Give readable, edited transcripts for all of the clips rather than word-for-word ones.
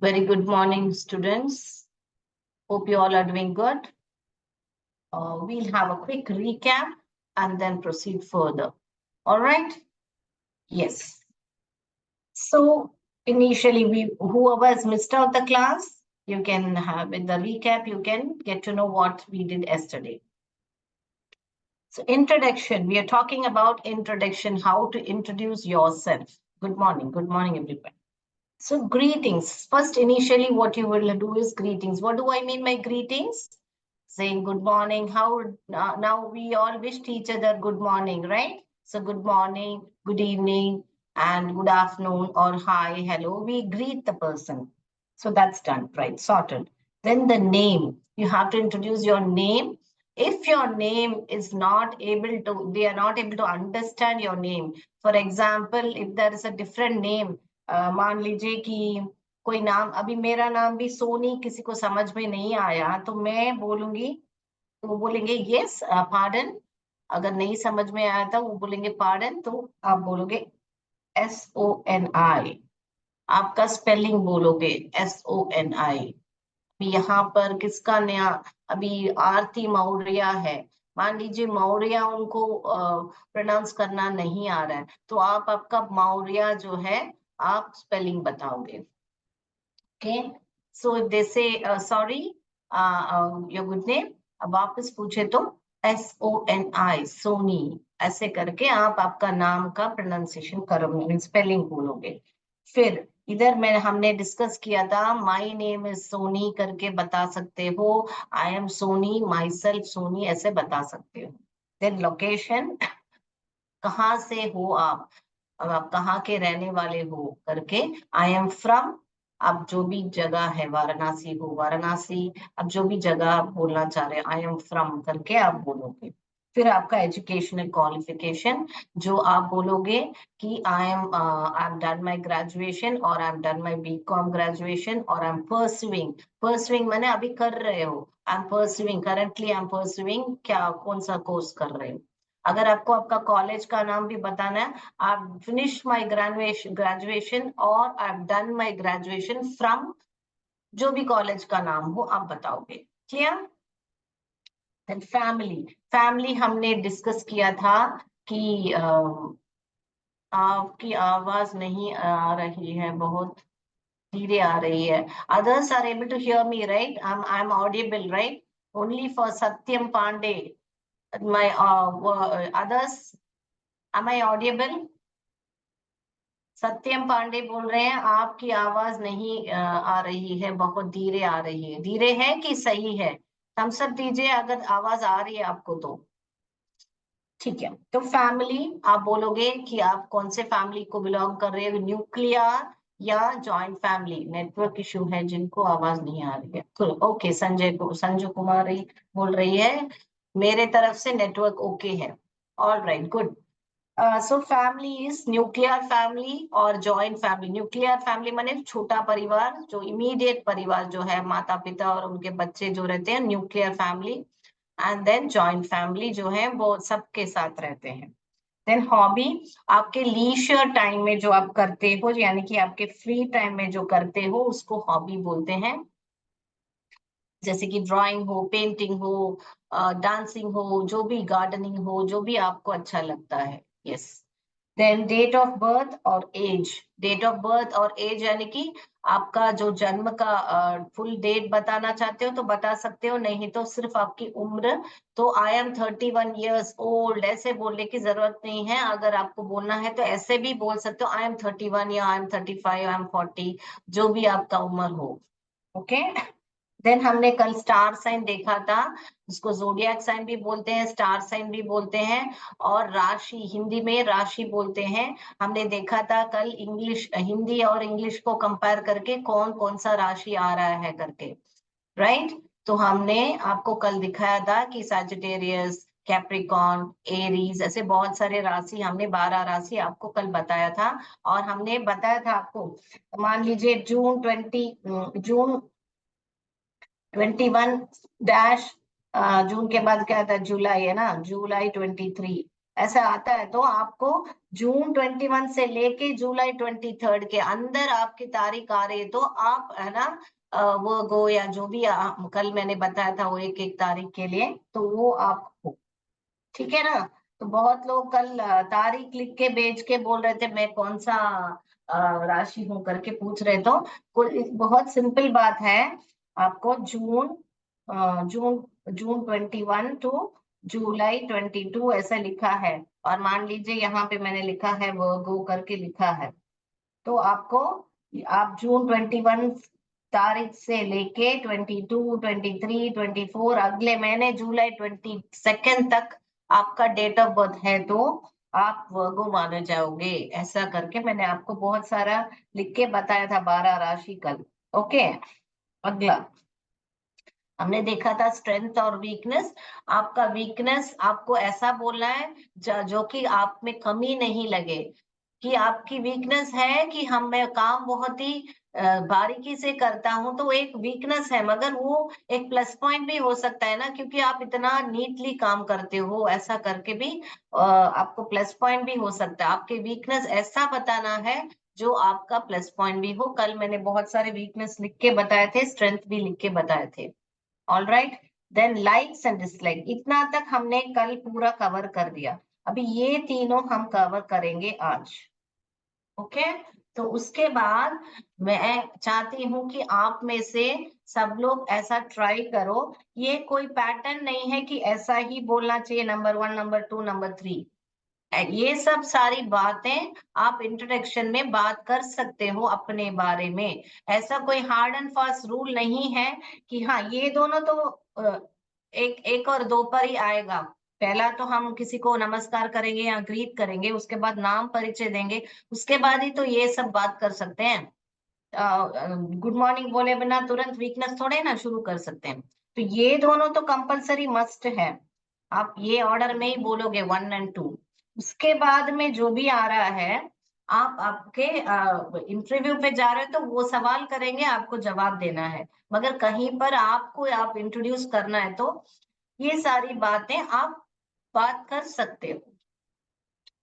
Very good morning, students. Hope you all are doing good. We'll have a quick recap and then proceed further. All right? Yes. So initially, whoever has missed out the class, you can have in the recap, you can get to know what we did yesterday. So introduction, we are talking about introduction, how to introduce yourself. Good morning, everybody. So greetings. First, initially, what you will do is greetings. What do I mean by greetings? Saying good morning. How now we all wish each other good morning, right? So good morning, good evening, and good afternoon or hi, hello. We greet the person. So that's done, right? Sorted. Then the name. You have to introduce your name. If your name is not able to, they are not able to understand your name. For example, if there is a different name, मान लीजिए कि कोई नाम, अभी मेरा नाम भी सोनी किसी को समझ में नहीं आया तो मैं बोलूंगी, तो वो बोलेंगे यस पार्डन। अगर नहीं समझ में आया था वो बोलेंगे पार्डन, तो आप बोलोगे SONI। आपका स्पेलिंग बोलोगे SONI। यहाँ पर किसका नया, अभी आरती मौर्य है, मान लीजिए मौर्य उनको प्रोनाउंस करना नहीं आ रहा है, तो आप आपका मौर्य जो है आप स्पेलिंग बताओगे। ओके, सो इफ दे से सॉरी योर गुड नेम, अब वापस पूछे तो SONI सोनी, ऐसे करके आप आपका नाम का प्रोनाउंसिएशन करोगे, स्पेलिंग बोलोगे। फिर इधर में हमने डिस्कस किया था माई नेम इज सोनी करके बता सकते हो, I am Soni, myself Soni, ऐसे बता सकते हो। देन लोकेशन, कहाँ से हो आप, अब आप कहाँ के रहने वाले हो करके आई एम फ्रॉम, आप जो भी जगह है, वाराणसी हो वाराणसी, अब जो भी जगह आप बोलना चाह रहे हैं आई एम फ्रॉम करके आप बोलोगे। फिर आपका एजुकेशनल क्वालिफिकेशन, जो आप बोलोगे कि I am done my graduation और I am done my BCom graduation और आई एम परस्यूइंग, परस्यूइंग मैंने अभी कर रहे हो, I M pursuing, currently I am pursuing, क्या कौन सा कोर्स कर रहे हो। अगर आपको आपका कॉलेज का नाम भी बताना है, I've finished my graduation और I've done my graduation from, जो भी कॉलेज का नाम हो आप बताओगे। क्लियर? देन फैमिली, फैमिली हमने डिस्कस किया था कि आपकी आवाज नहीं आ रही है, बहुत धीरे आ रही है। Others are able to hear me, right? I'm audible, right? Only for Satyam Pandey. My others, am I audible? सत्यम पांडे बोल रहे हैं आपकी आवाज नहीं आ रही है, बहुत धीरे आ रही है। धीरे है कि सही है? थम्स अप दीजिए अगर आवाज आ रही है आपको तो। ठीक है, तो फैमिली आप बोलोगे कि आप कौन से फैमिली को बिलोंग कर रहे हो, न्यूक्लियर या जॉइंट फैमिली। नेटवर्क इशू है जिनको आवाज नहीं आ रही है। ओके, संजय कुमारी बोल रही है मेरे तरफ से नेटवर्क ओके है। All right, good. So family is nuclear family और जॉइंट फैमिली। न्यूक्लियर फैमिली माने छोटा परिवार, जो इमीडिएट परिवार जो है, माता पिता और उनके बच्चे जो रहते हैं, nuclear family. And then joint family जो है वो सबके साथ रहते हैं। देन हॉबी, आपके लीजर टाइम में जो आप करते हो, यानी कि आपके फ्री टाइम में जो करते हो उसको हॉबी बोलते हैं। जैसे कि ड्राइंग हो, पेंटिंग हो, डांसिंग हो, जो भी गार्डनिंग हो, जो भी आपको अच्छा लगता है। Yes. Then date of birth और एज, डेट ऑफ बर्थ और एज यानी कि आपका जो जन्म का फुल डेट बताना चाहते हो तो बता सकते हो, नहीं तो सिर्फ आपकी उम्र। तो आई एम 31 ईयर्स ओल्ड ऐसे बोलने की जरूरत नहीं है। अगर आपको बोलना है तो ऐसे भी बोल सकते हो, आई एम 31 या आई एम 35, आई एम 40, जो भी आपका उम्र हो। ओके। देन हमने कल स्टार साइन देखा था, उसको जोडियक साइन भी बोलते हैं, स्टार साइन भी बोलते हैं, और राशि, हिंदी में राशि बोलते हैं। हमने देखा था कल इंग्लिश, हिंदी और इंग्लिश को कंपेयर करके कौन कौन सा राशि आ रहा है करके, राइट। तो हमने आपको कल दिखाया था कि सैजिटेरियस, कैप्रिकॉन, एरीज, ऐसे बहुत सारे राशि, हमने 12 राशि आपको कल बताया था। और हमने बताया था आपको, मान लीजिए जून 21 डैश, जून के बाद क्या आता है, जुलाई है ना, जुलाई 23 ऐसा आता है, तो आपको जून 21 से लेके जुलाई 23 के अंदर आपकी तारीख आ रही है तो आप है ना वो गो या जो भी कल मैंने बताया था वो एक एक तारीख के लिए, तो वो आप हो। ठीक है ना। तो बहुत लोग कल तारीख लिख के भेज के बोल रहे थे मैं कौन सा राशि हूं करके पूछ रहे, तो बहुत सिंपल बात है। आपको जून जून जून 21 टू जुलाई 22 ऐसा लिखा है। और मान लीजिए यहाँ पे मैंने लिखा है वो गो करके लिखा है, तो आपको आप जून 21 तारीख से लेके 22, 23, 24 अगले महीने जुलाई 22 तक आपका डेट ऑफ बर्थ है, तो आप वर्गो माने जाओगे। ऐसा करके मैंने आपको बहुत सारा लिख के बताया था, 12 राशि कल। ओके। अगला हमने देखा था स्ट्रेंथ और वीकनेस। आपका वीकनेस आपको ऐसा बोलना है जो कि आप में कमी नहीं लगे, कि आपकी वीकनेस है कि हम मैं काम बहुत ही बारीकी से करता हूं, तो एक वीकनेस है, मगर वो एक प्लस पॉइंट भी हो सकता है ना, क्योंकि आप इतना नीटली काम करते हो, ऐसा करके भी आपको प्लस पॉइंट भी हो सकता है। आपके वीकनेस ऐसा बताना है जो आपका प्लस पॉइंट भी हो। कल मैंने बहुत सारे वीकनेस लिख के बताए थे, स्ट्रेंथ भी लिख के बताए थे। All right. Then likes and dislike, इतना तक हमने कल पूरा कवर कर दिया। अभी ये तीनों हम कवर करेंगे आज। ओके। तो उसके बाद मैं चाहती हूं कि आप में से सब लोग ऐसा ट्राई करो। ये कोई पैटर्न नहीं है कि ऐसा ही बोलना चाहिए, नंबर 1, नंबर 2, नंबर 3। ये सब सारी बातें आप इंट्रोडक्शन में बात कर सकते हो अपने बारे में। ऐसा कोई हार्ड एंड फास्ट रूल नहीं है कि हाँ ये दोनों तो एक एक और दो पर ही आएगा। पहला तो हम किसी को नमस्कार करेंगे या ग्रीट करेंगे, उसके बाद नाम परिचय देंगे, उसके बाद ही तो ये सब बात कर सकते हैं। गुड मॉर्निंग बोले बिना तुरंत वीकनेस थोड़े ना शुरू कर सकते हैं। तो ये दोनों तो कंपलसरी मस्ट है। आप ये ऑर्डर में ही बोलोगे 1 एंड 2। उसके बाद में जो भी आ रहा है, आप आपके इंटरव्यू पे जा रहे हो तो वो सवाल करेंगे, आपको जवाब देना है। मगर कहीं पर आपको आप इंट्रोड्यूस करना है तो ये सारी बातें आप बात कर सकते हो।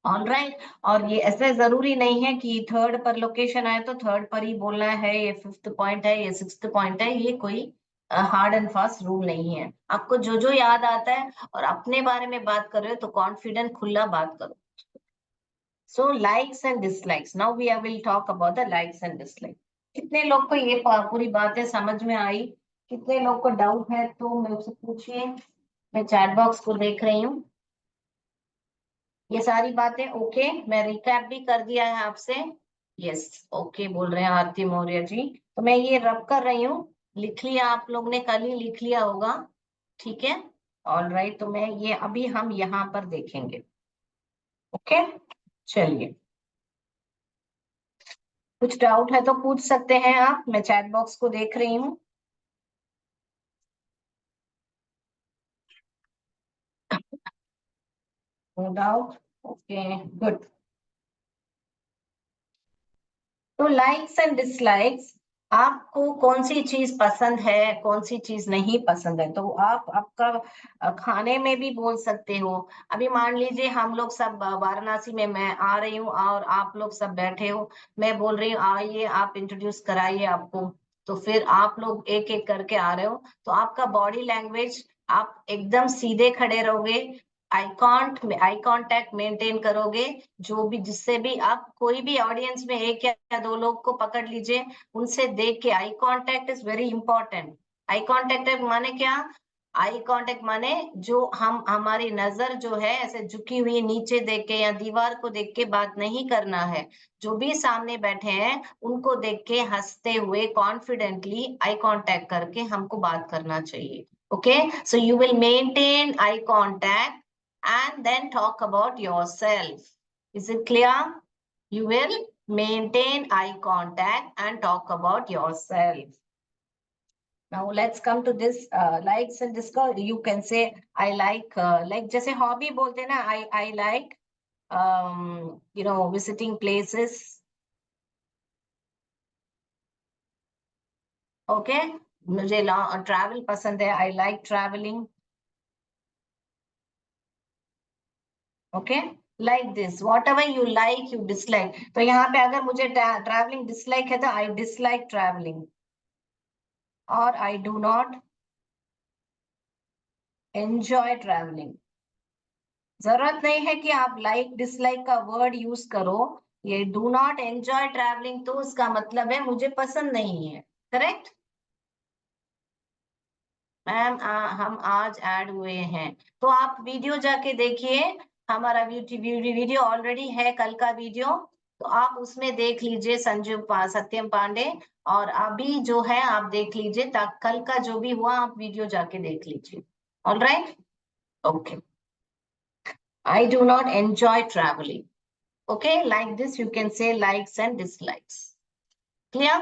All right. और ये ऐसे जरूरी नहीं है कि थर्ड पर लोकेशन आए तो थर्ड पर ही बोलना है, ये फिफ्थ पॉइंट है, ये सिक्स्थ पॉइंट है, ये कोई हार्ड एंड फास्ट रूल नहीं है। आपको जो जो याद आता है और अपने बारे में बात कर रहे हो तो कॉन्फिडेंट खुला बात करो। So likes and dislikes, now we will talk about the likes and dislike. कितने लोग को ये पूरी बातें समझ में आई? कितने लोग को डाउट है तो मुझसे पूछिए। मैं चैट बॉक्स को देख रही हूँ। ये सारी बातें ओके, मैं रिकैप भी कर दिया है आपसे। यस ओके बोल रहे हैं आरती मौर्य जी। तो मैं ये रब कर रही हूँ, लिख लिया आप लोग ने, कल ही लिख लिया होगा। ठीक है। All right. तो मैं ये अभी हम यहाँ पर देखेंगे। ओके। चलिए, कुछ डाउट है तो पूछ सकते हैं आप, मैं चैट बॉक्स को देख रही हूँ। No doubt. Okay good. तो लाइक्स एंड डिसलाइक्स, आपको कौन सी चीज पसंद है, कौन सी चीज नहीं पसंद है, तो आप आपका खाने में भी बोल सकते हो। अभी मान लीजिए हम लोग सब वाराणसी में, मैं आ रही हूँ और आप लोग सब बैठे हो, मैं बोल रही हूँ आइए आप इंट्रोड्यूस कराइए आपको, तो फिर आप लोग एक एक करके आ रहे हो, तो आपका बॉडी लैंग्वेज, आप एकदम सीधे खड़े रहोगे, आई कांटेक्ट मेंटेन करोगे। जो भी जिससे भी आप कोई भी ऑडियंस में एक या दो लोग को पकड़ लीजिए, उनसे देख के, eye contact is very important. Eye contact माने क्या? आई कांटेक्ट माने जो हम हमारी नजर जो है ऐसे झुकी हुई नीचे देख के या दीवार को देख के बात नहीं करना है। जो भी सामने बैठे हैं उनको देख के हंसते हुए कॉन्फिडेंटली आई कांटेक्ट करके हमको बात करना चाहिए। Okay. So you will maintain eye contact and then talk about yourself. Is it clear? You will maintain eye contact and talk about yourself. Now let's come to this likes and dislikes. You can say I like जैसे hobby बोलते हैं ना, I like visiting places. Okay. मुझे travel पसंद है, I like traveling. Okay. Like this, what ever you like you dislike. तो यहाँ पे अगर मुझे ट्रैवलिंग डिसलाइक है तो आई डिसलाइक ट्रैवलिंग, और I do not enjoy travelling. जरूरत नहीं है कि आप लाइक डिसलाइक का वर्ड यूज करो। ये डू नॉट एंजॉय ट्रैवलिंग तो उसका मतलब है मुझे पसंद नहीं है। करेक्ट मैम, हम आज ऐड हुए हैं, तो आप वीडियो जाके देखिए। हमारा वीडियो ऑलरेडी है, कल का वीडियो, तो आप उसमें देख लीजिए सत्यम पांडे। और अभी जो है आप देख लीजिए, कल का जो भी हुआ आप वीडियो जाके देख लीजिए। All right, okay. I do not enjoy travelling. Okay, like this you can say likes and dislikes. Clear?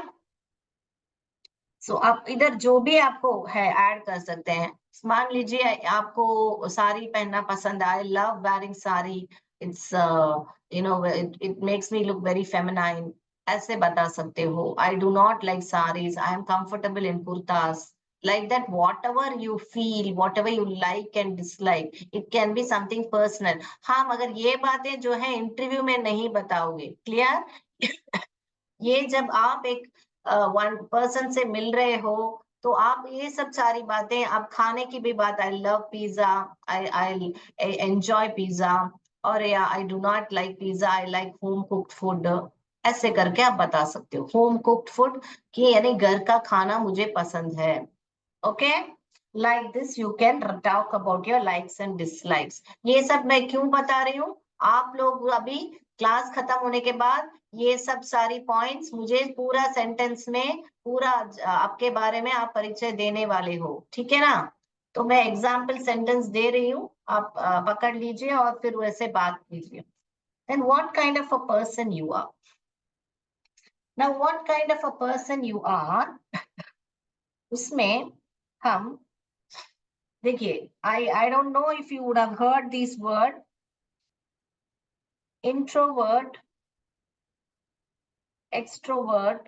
So आप इधर जो भी आपको है ऐड कर सकते हैं। मान लीजिए आपको साड़ी पहनना पसंद है, I love wearing sari, it's it makes me look very feminine, ऐसे बता सकते हो। I do not like saris, I am comfortable in kurtas. Like that, whatever you feel, whatever you like and dislike, it can be something personal. हाँ, मगर ये बातें जो है इंटरव्यू में नहीं बताओगे। क्लियर? ये जब आप एक वन पर्सन से मिल रहे हो, तो आप ये सब सारी बातें, आप खाने की भी बात, I love pizza, I enjoy pizza, और या I do not like pizza, I like home cooked food, ऐसे करके आप बता सकते हो। होम कुक्ड फूड की यानी घर का खाना मुझे पसंद है। Okay, like this you can talk about your likes and dislikes. ये सब मैं क्यों बता रही हूँ, आप लोग अभी क्लास खत्म होने के बाद ये सब सारी पॉइंट्स मुझे पूरा सेंटेंस में पूरा आपके बारे में आप परिचय देने वाले हो, ठीक है ना? तो मैं एग्जाम्पल सेंटेंस दे रही हूँ, आप पकड़ लीजिए और फिर वैसे बात कीजिए। Then what kind of a person you are. Now what kind of a person you are, उसमें हम देखिए, I don't know if you would have heard this word, introvert, extrovert,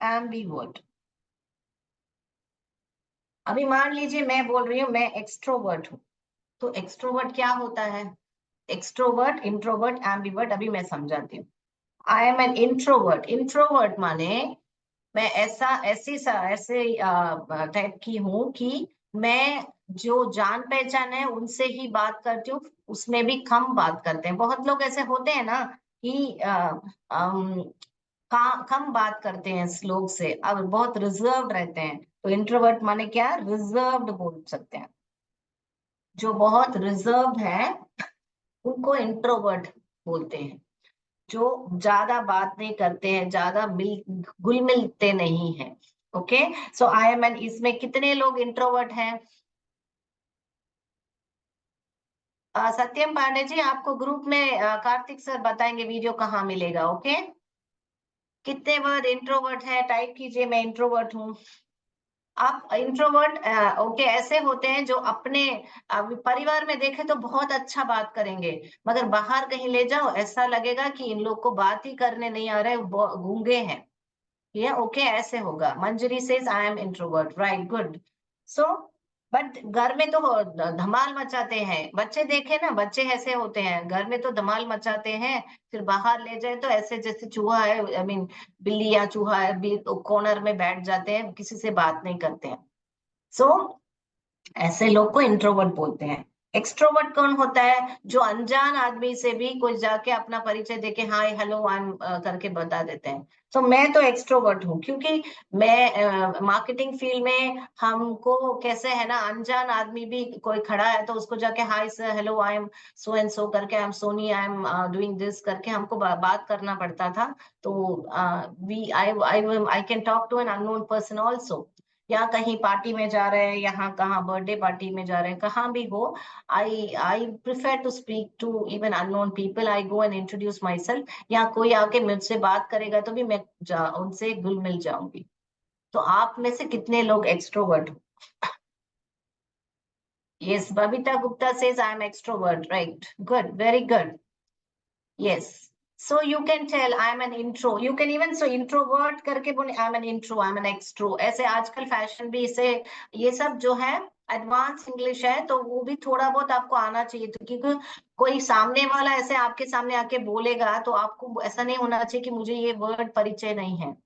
ambivert. अभी मान लीजिए मैं बोल रही हूँ मैं एक्सट्रोवर्ट हूँ, तो एक्सट्रोवर्ट क्या होता है? एक्सट्रोवर्ट, इंट्रोवर्ट, एम्बीवर्ट अभी मैं समझाती हूँ। आई एम एन इंट्रोवर्ट। इंट्रोवर्ट माने मैं ऐसे टाइप की हूँ कि मैं जो जान पहचान है उनसे ही बात करती हूँ, उसमें भी कम बात करते हैं। बहुत लोग ऐसे होते हैं ना कि कम बात करते हैं लोग से, और बहुत रिजर्व रहते हैं। तो इंट्रोवर्ट माने क्या? रिजर्व्ड बोल सकते हैं। जो बहुत रिजर्व है उनको इंट्रोवर्ट बोलते हैं। जो ज्यादा बात नहीं करते हैं, ज्यादा घुल मिलते नहीं है। Okay, so I am an, इसमें कितने लोग इंट्रोवर्ट हैं? सत्यम पांडे जी, आपको ग्रुप में कार्तिक सर बताएंगे वीडियो कहाँ मिलेगा। ओके, कितने वर्ड इंट्रोवर्ट है टाइप कीजिए, मैं इंट्रोवर्ट हूँ। आप इंट्रोवर्ट ओके ऐसे होते हैं जो अपने परिवार में देखे तो बहुत अच्छा बात करेंगे, मगर बाहर कहीं ले जाओ ऐसा लगेगा कि इन लोग को बात ही करने नहीं आ रहा है, गूंगे हैं। ये ओके ऐसे होगा। Manjari says I am introvert, right, good. So but घर में तो धमाल मचाते हैं। बच्चे देखे ना, बच्चे ऐसे होते हैं, घर में तो धमाल मचाते हैं, फिर बाहर ले जाए तो ऐसे जैसे चूहा है, आई मीन बिल्ली या चूहा है, भी कॉर्नर में बैठ जाते हैं, किसी से बात नहीं करते हैं। सो ऐसे लोग को इंट्रोवर्ट बोलते हैं। एक्सट्रोवर्ट कौन होता है? जो अनजान आदमी से भी कोई जाके अपना परिचय देके हाय हेलो आई एम करके बता देते हैं। तो मैं तो एक्सट्रोवर्ट हूँ, क्योंकि मैं मार्केटिंग फील्ड में, हमको कैसे है ना, अनजान आदमी भी कोई खड़ा है तो उसको जाके hi sir, hello I am so and so करके, I am Soni, I am doing this करके हमको बात करना पड़ता था। तो we I can talk to an unknown person also. या कहीं पार्टी में जा रहे हैं, यहाँ कहाँ बर्थडे पार्टी में जा रहे हैं, कहाँ भी हो, I prefer to speak to even unknown people. I go and introduce myself. या कोई आके मुझसे बात करेगा तो भी मैं उनसे घुल मिल जाऊंगी। तो आप में से कितने लोग एक्सट्रोवर्ट हो? Yes, Babita Gupta says I M extrovert, right, good, very good. Yes. So you can tell I'm an intro. You can even so introvert करके बोले I'm an intro, I'm an extro. ऐसे आजकल फैशन भी इसे, ये सब जो है एडवांस इंग्लिश है, तो वो भी थोड़ा बहुत आपको आना चाहिए। तो क्योंकि कोई सामने वाला ऐसे आपके सामने आके बोलेगा तो आपको ऐसा नहीं होना चाहिए कि मुझे ये वर्ड परिचय नहीं है।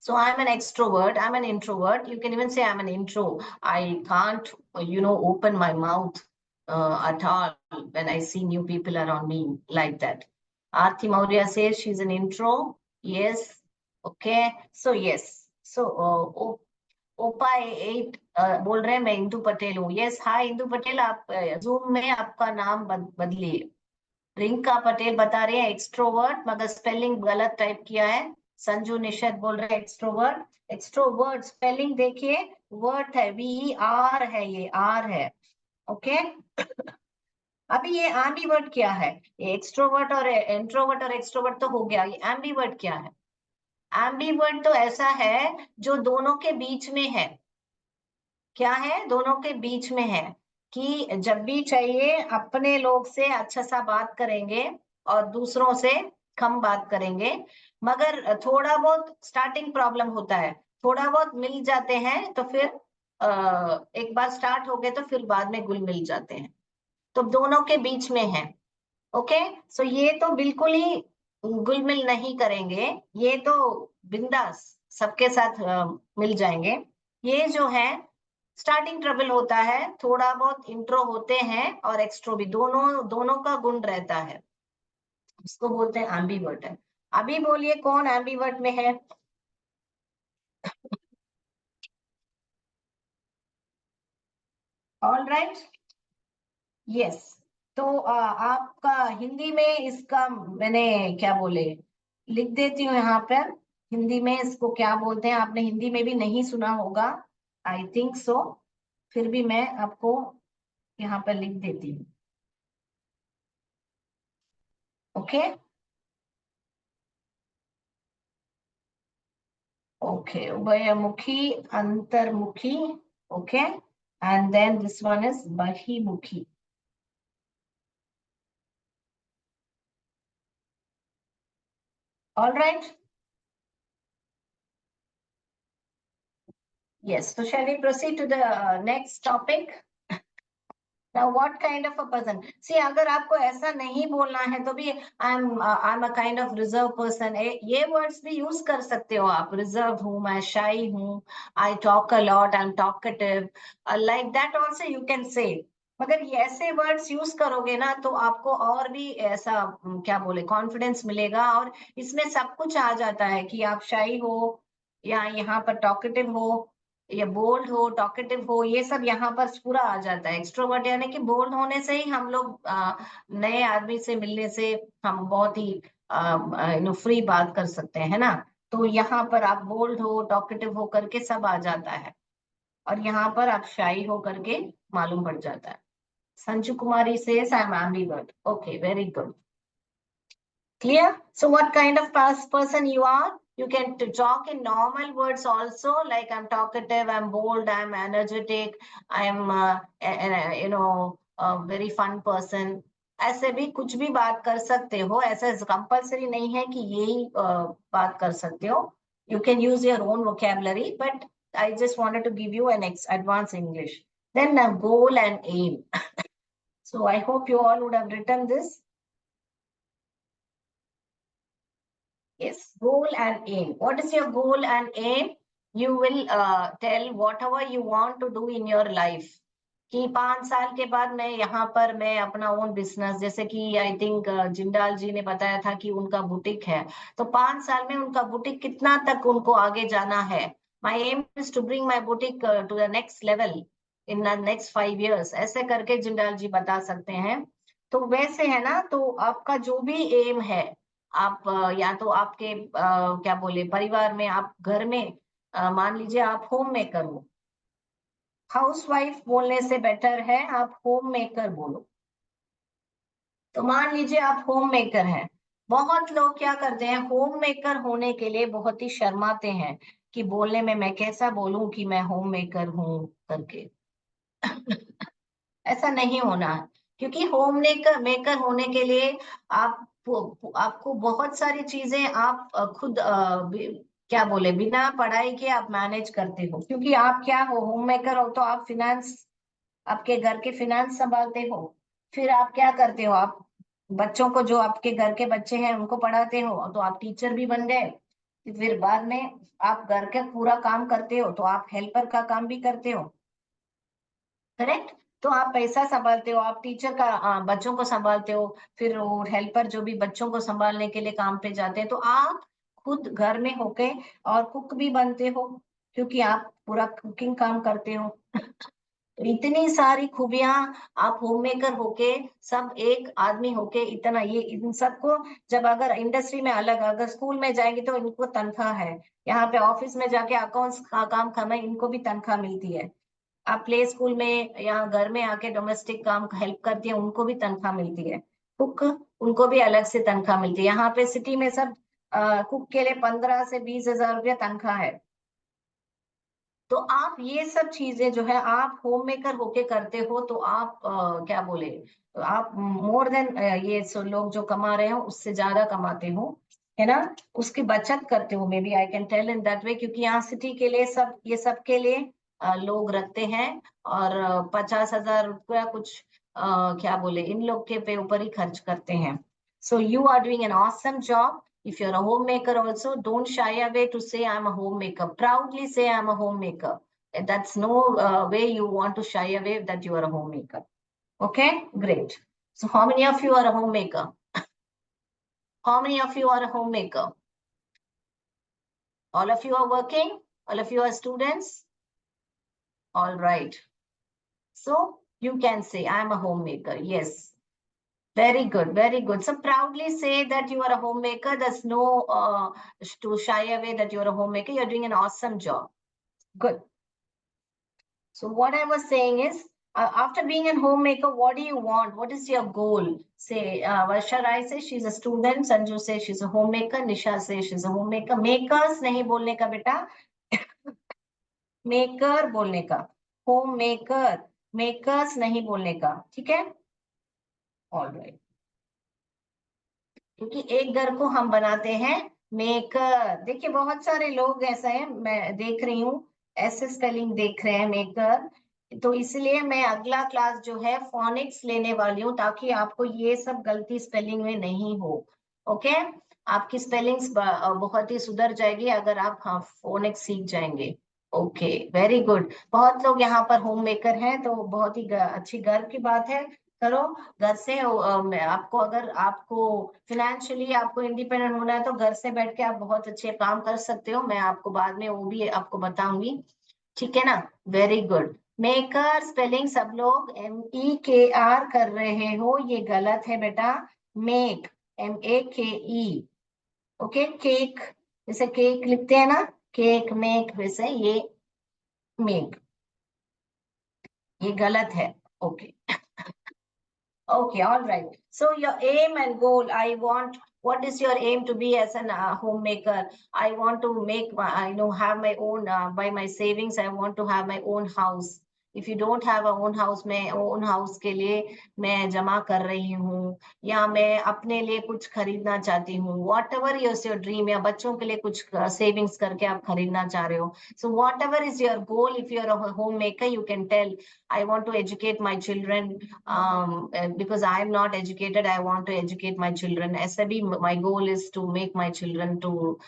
So I'm an extrovert, I'm an introvert. You can even say I'm an intro. I can't, open my mouth at all when I see new people around me like that. Aarti Maurya says she's an intro. Yes. Okay. So yes. So ओपा एट बोल रहे हैं मैं इंदु पटेल हूँ। Yes, हाय इंदु पटेल, आप zoom में आपका नाम बदलिए। रिंका पटेल बता रहे हैं एक्सट्रोवर्ट, मगर स्पेलिंग गलत टाइप किया है। संजू निषद बोल रहे हैं एक्सट्रोवर्ट। एक्सट्रोवर्ट स्पेलिंग देखिए, वर्ड है VER है, ये आर है। ओके। अभी ये एम्बीवर्ट क्या है? ये एक्सट्रोवर्ट और इंट्रोवर्ट और एक्सट्रोवर्ट तो हो गया, ये एम्बीवर्ट क्या है? एम्बीवर्ट तो ऐसा है जो दोनों के बीच में है। क्या है? दोनों के बीच में है कि जब भी चाहिए अपने लोग से अच्छा सा बात करेंगे और दूसरों से कम बात करेंगे, मगर थोड़ा बहुत स्टार्टिंग प्रॉब्लम होता है, थोड़ा बहुत मिल जाते हैं तो फिर एक बार स्टार्ट हो गए तो फिर बाद में घुल मिल जाते हैं। तो दोनों के बीच में है। ओके। सो ये तो बिल्कुल ही घुल मिल नहीं करेंगे, ये तो बिंदास सबके साथ मिल जाएंगे। ये जो है स्टार्टिंग ट्रबल होता है, थोड़ा बहुत इंट्रो होते हैं और एक्सट्रो भी, दोनों दोनों का गुण रहता है, उसको बोलते हैं एम्बीवर्ट है। अभी बोलिए कौन एम्बीवर्ट में है? All right. यस। तो आपका हिंदी में इसका मैंने क्या बोले, लिख देती हूँ यहाँ पर। हिंदी में इसको क्या बोलते हैं, आपने हिंदी में भी नहीं सुना होगा, आई थिंक सो, फिर भी मैं आपको यहाँ पर लिख देती हूँ। ओके। ओके, उभयमुखी, अंतर्मुखी। Okay, and then this one is बहिमुखी। All right. Yes, so shall we proceed to the next topic? Now, what kind of a person? See, अगर आपको ऐसा नहीं बोलना है तो भी I'm a kind of reserved person. ये words भी use कर सकते हो आप। Reserved हूँ मैं, shy हूँ, I talk a lot, I'm talkative. Like that also you can say. मगर ये ऐसे वर्ड्स यूज करोगे ना तो आपको और भी ऐसा क्या बोले कॉन्फिडेंस मिलेगा, और इसमें सब कुछ आ जाता है कि आप शाई हो या यहाँ पर टॉकेटिव हो या बोल्ड हो, टॉकेटिव हो, ये सब यहाँ पर पूरा आ जाता है। एक्सट्रोवर्ट यानी कि बोल्ड होने से ही हम लोग नए आदमी से मिलने से हम बहुत ही फ्री बात कर सकते हैं, है ना? तो यहाँ पर आप बोल्ड हो, टॉकेटिव हो करके सब आ जाता है, और यहाँ पर आप शाई हो करके मालूम पड़ जाता है। संजू कुमारी says I'm ambivert. Okay, very good. Clear? So what kind of past person you are? You can talk in normal words also, like I'm talkative, I'm bold, I'm energetic, I'm a very fun person. ऐसे भी कुछ भी बात कर सकते हो, ऐसा compulsory नहीं है कि यही बात कर सकते हो। You can use your own vocabulary, but I just wanted to give you an advanced English. Then goal and aim. So I hope you all would have written this. Yes, goal and aim. What is your goal and aim? You will tell whatever you want to do in your life. कि 5 साल के बाद मैं यहाँ पर मैं अपना own business, जैसे कि आई थिंक जिंदाल जी ने बताया था कि उनका बुटीक है, तो 5 साल में उनका बुटीक कितना तक उनको आगे जाना है। My aim is to bring my boutique to the next level in the next 5 years, ऐसे करके जिंदाल जी बता सकते हैं। तो वैसे है ना, तो आपका जो भी एम है, आप या तो आपके क्या बोले परिवार में, आप घर में मान लीजिए आप होम मेकर हो, हाउसवाइफ बोलने से बेटर है आप होम मेकर बोलो। तो मान लीजिए आप होम मेकर हैं, बहुत लोग क्या करते हैं होम मेकर होने के लिए बहुत ही शर्माते हैं कि बोलने में मैं कैसा बोलूं कि मैं होम मेकर हूं करके। ऐसा नहीं होना, क्योंकि होम मेकर मेकर होने के लिए आप आपको बहुत सारी चीजें आप खुद क्या बोले, बिना पढ़ाई के आप मैनेज करते हो, क्योंकि आप क्या हो, होम मेकर हो, तो आप फिनेंस, आपके घर के फिनेंस संभालते हो। फिर आप क्या करते हो, आप बच्चों को, जो आपके घर के बच्चे हैं उनको पढ़ाते हो, तो आप टीचर भी बन गए। फिर बाद में आप घर का पूरा काम करते हो, तो आप हेल्पर का काम भी करते हो, करेक्ट। तो आप पैसा संभालते हो, आप टीचर का बच्चों को संभालते हो, फिर वो हेल्पर जो भी बच्चों को संभालने के लिए काम पे जाते हैं, तो आप खुद घर में होके और कुक भी बनते हो, क्योंकि आप पूरा कुकिंग काम करते हो। तो इतनी सारी खूबियां, आप होम मेकर होके, सब एक आदमी होके इतना, ये इन सबको जब अगर इंडस्ट्री में अलग, अगर स्कूल में जाएंगे तो इनको तनख्वाह है, यहाँ पे ऑफिस में जाके अकाउंट्स का काम करना, इनको भी तनख्वाह मिलती है। आप प्ले स्कूल में या घर में आके डोमेस्टिक काम हेल्प करती है, उनको भी तनख्वाह मिलती है। कुक, उनको भी अलग से तनख्वाह मिलती है। यहाँ पे सिटी में सब कुक के लिए 15 से 20 हजार रुपया तनख्वाह है। तो आप ये सब चीजें जो है आप होम मेकर होके करते हो, तो आप क्या बोले, तो आप मोर देन ये लोग जो कमा रहे हो उससे ज्यादा कमाते हो, है ना। उसकी बचत करते हो, maybe I can tell in that way, क्योंकि यहाँ सिटी के लिए सब, ये सब के लिए लोग रखते हैं, और 50 हजार रुपया कुछ क्या बोले, इन लोग के पे ऊपर ही खर्च करते हैं। So you are doing an awesome job. If you're a homemaker also, don't shy away to say I'm a homemaker. Proudly say I'm a homemaker. That's no way you want to shy away that you are a homemaker. Okay, great. So how many of you are a homemaker? How many of you are a homemaker? All of you are working? All of you are students? All right. So you can say I'm a homemaker. Yes. Very good, very good. So proudly say that you are a homemaker. There's no to shy away that you're a homemaker. You're doing an awesome job. Good. So what I was saying is, after being a homemaker, what do you want? What is your goal? Say, Varsha Rai says she's a student. Sanju says she's a homemaker. Nisha says she's a homemaker. Makers नहीं बोलने का बेटा, maker बोलने का, homemaker, makers नहीं बोलने का, ठीक है? All right. क्योंकि एक घर को हम बनाते हैं मेकर। देखिए बहुत सारे लोग ऐसा है, मैं देख रही हूँ, ऐसे स्पेलिंग देख रहे हैं मेकर। तो इसलिए मैं अगला क्लास जो है फोनिक्स लेने वाली हूँ, ताकि आपको ये सब गलती स्पेलिंग में नहीं हो। ओके, आपकी स्पेलिंग्स बहुत ही सुधर जाएगी अगर आप हाँ फोनिक्स सीख जाएंगे। Okay, very good. बहुत लोग यहाँ पर होम मेकर हैं, तो बहुत ही अच्छी गर्व की बात है। करो घर से। आपको अगर आपको फिनेंशियली आपको इंडिपेंडेंट होना है, तो घर से बैठ के आप बहुत अच्छे काम कर सकते हो। मैं आपको बाद में वो भी आपको बताऊंगी, ठीक है ना। Very good. मेकर स्पेलिंग सब लोग MEKR कर रहे हो, ये गलत है बेटा। Make, MAKE। ओके, केक, जैसे केक लिखते हैं ना, केक मेक, वैसे ये मेक, ये गलत है। Okay, okay, all right. So your aim and goal, I want, what is your aim to be as an homemaker? I want to make my, I know, have my own, by my savings, I want to have my own house. If you don't have a own house, मैं own house के लिए मैं जमा कर रही हूँ, या मैं अपने लिए कुछ खरीदना चाहती हूँ, whatever is your dream, या बच्चों के लिए कुछ savings करके आप खरीदना चाह रहे हो. So whatever is your goal, if you're a homemaker, you can tell, I want to educate my children, because I am not educated, I want to educate my children. ऐसा भी my goal is to make my children to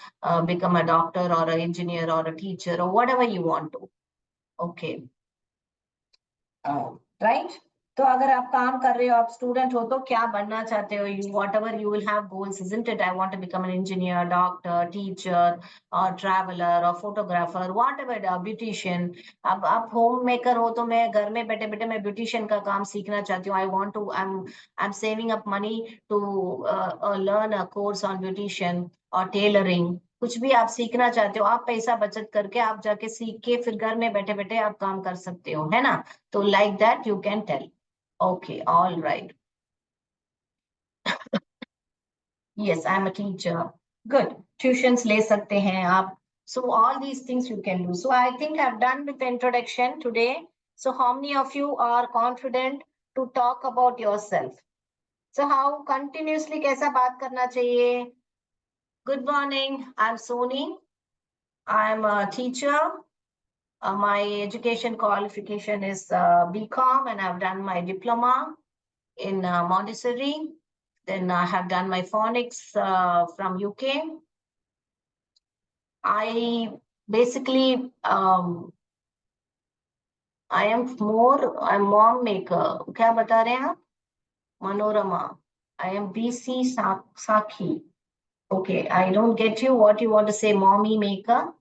become a doctor or an engineer or a teacher or whatever you want to. Okay, right? तो अगर आप काम कर रहे हो, आप स्टूडेंट हो, तो क्या बनना चाहते हो? You whatever you will have goals, isn't it? I want to become an engineer, doctor, teacher, or traveler, or photographer, whatever, a beautician. अब आप होम मेकर हो, तो मैं घर में बैठे बैठे मैं ब्यूटिशियन का काम सीखना चाहती हूँ। I want to, I'm saving up money to learn a course on beautician or tailoring. कुछ भी आप सीखना चाहते हो, आप पैसा बचत करके आप जाके सीख के फिर घर में बैठे बैठे आप काम कर सकते हो, है ना। तो like that you can tell. Okay, all right. Yes, I'm a teacher. Good. Tuitions ले सकते हैं आप. So all these things you can do. So I think I've done with the introduction today. So how many of you are confident to talk about yourself? So how continuously कैसा बात करना चाहिए? Good morning. I'm Soni. I am a teacher. My education qualification is BCom, and I've done my diploma in Montessori. Then I have done my phonics from UK. I basically, I'm mom maker. क्या बता रहे हैं आप? Manorama. I am BC Sakhi. Okay, I don't get you. What you want to say, mommy maker?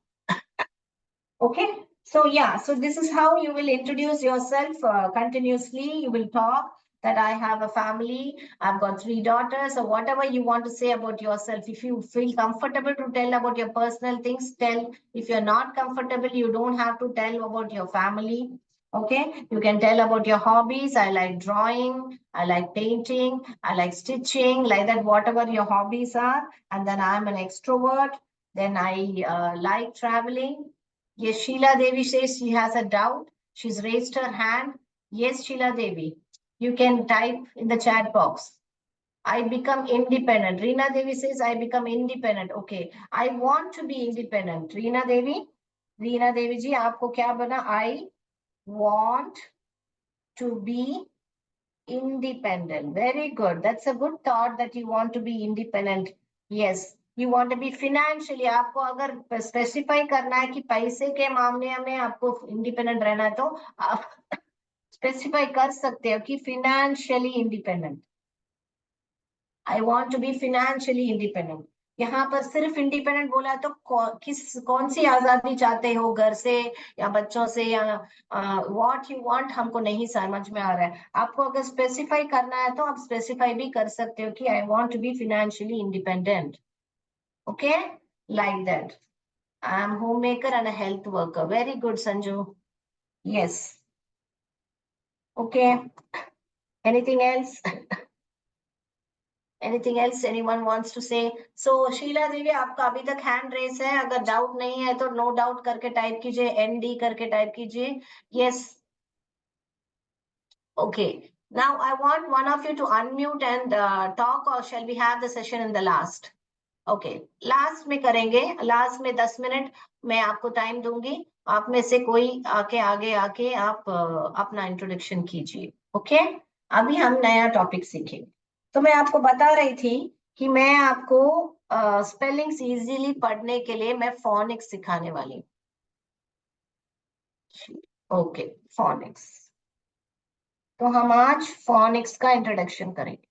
Okay. So yeah, so this is how you will introduce yourself continuously. You will talk that I have a family, I've got 3 daughters, or whatever you want to say about yourself. If you feel comfortable to tell about your personal things, tell. If you're not comfortable, you don't have to tell about your family. Okay, you can tell about your hobbies. I like drawing, I like painting, I like stitching, like that, whatever your hobbies are. And then I'm an extrovert. Then I like traveling. Yes, Sheila Devi says she has a doubt. She's raised her hand. Yes, Sheila Devi, you can type in the chat box. I become independent. Reena Devi says I become independent. Okay, I want to be independent. Reena Devi ji, आपको क्या बना? I want to be independent. Very good. That's a good thought that you want to be independent. Yes. You want to be financially. आपको अगर specify करना है कि पैसे के मामले में आपको इंडिपेंडेंट रहना है, तो आप स्पेसिफाई कर सकते हो कि financially independent. I want to be financially independent. यहाँ पर सिर्फ इंडिपेंडेंट बोला तो कौन सी आजादी चाहते हो, घर से या बच्चों से, या व्हाट यू वांट हमको नहीं समझ में आ रहा है. आपको अगर स्पेसिफाई करना है तो आप स्पेसिफाई भी कर सकते हो कि I want to be financially independent. Okay, like that. I am home maker and a health worker. Very good Sanju. Yes. Okay, anything else? Anything else anyone wants to say? So Sheela Devi, आपका अभी तक hand raise है. अगर doubt नहीं है तो no doubt करके type कीजिए, ND करके टाइप कीजिए. Yes. Okay. Now I want one of you to unmute and talk, or shall we have the session in the last? Okay. Last में करेंगे. लास्ट में 10 मिनट मैं आपको टाइम दूंगी. आप में से कोई आगे आके आप अपना इंट्रोडक्शन कीजिए. ओके. अभी हम नया टॉपिक सीखेंगे. तो मैं आपको बता रही थी कि मैं आपको स्पेलिंग्स इजीली पढ़ने के लिए मैं फोनिक्स सिखाने वाली. Okay, phoenix. तो हम आज फोनिक्स का इंट्रोडक्शन करेंगे.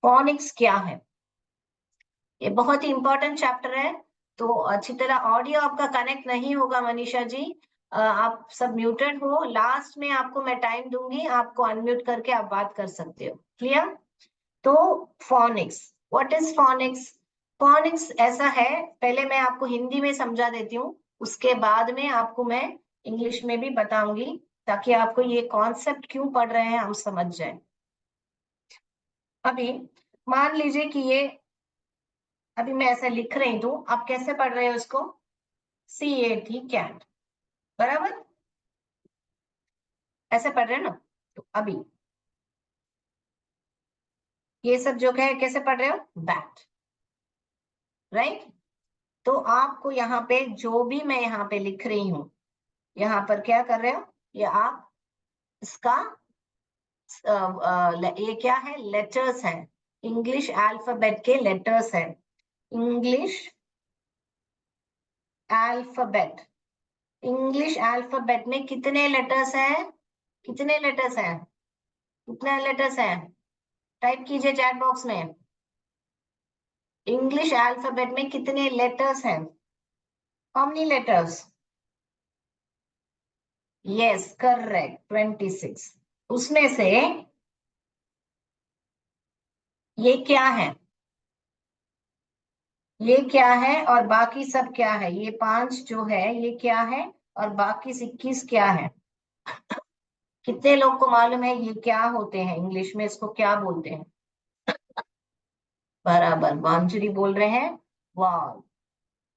फोनिक्स क्या है? ये बहुत ही इंपॉर्टेंट चैप्टर है. तो अच्छी तरह ऑडियो आपका कनेक्ट नहीं होगा मनीषा जी. आप सब म्यूटेड हो. लास्ट में आपको मैं टाइम दूंगी, आपको अनम्यूट करके आप बात कर सकते हो. क्लियर? तो phoenix, what is phoenix? Phoenix ऐसा है, पहले मैं आपको हिंदी में समझा देती हूँ, उसके बाद में आपको मैं इंग्लिश में भी बताऊंगी, ताकि आपको ये कॉन्सेप्ट क्यों पढ़ रहे हैं हम समझ जाए. अभी मान लीजिए कि ये अभी मैं ऐसा लिख रही हूँ, आप कैसे पढ़ रहे हो इसको? CAT, cat. बराबर ऐसे पढ़ रहे हैं ना? तो अभी ये सब जो है कैसे पढ़ रहे हो? बैट. राइट. तो आपको यहाँ पे जो भी मैं यहाँ पे लिख रही हूँ, यहाँ पर क्या कर रहे हो? ये आप इसका ये क्या है? लेटर्स हैं. इंग्लिश अल्फाबेट के लेटर्स हैं. English alphabet. इंग्लिश अल्फाबेट में कितने लेटर्स हैं? कितने लेटर्स हैं? कितने लेटर्स हैं? टाइप कीजिए चैट बॉक्स में. इंग्लिश अल्फाबेट में कितने लेटर्स हैं? How many letters? Yes, correct, 26. उसमें से ये क्या है? ये क्या है और बाकी सब क्या है? ये 5 जो है ये क्या है, और बाकी 21 क्या है? कितने लोग को मालूम है ये क्या होते हैं? इंग्लिश में इसको क्या बोलते हैं? बराबर मांजरी बोल रहे हैं. वॉल.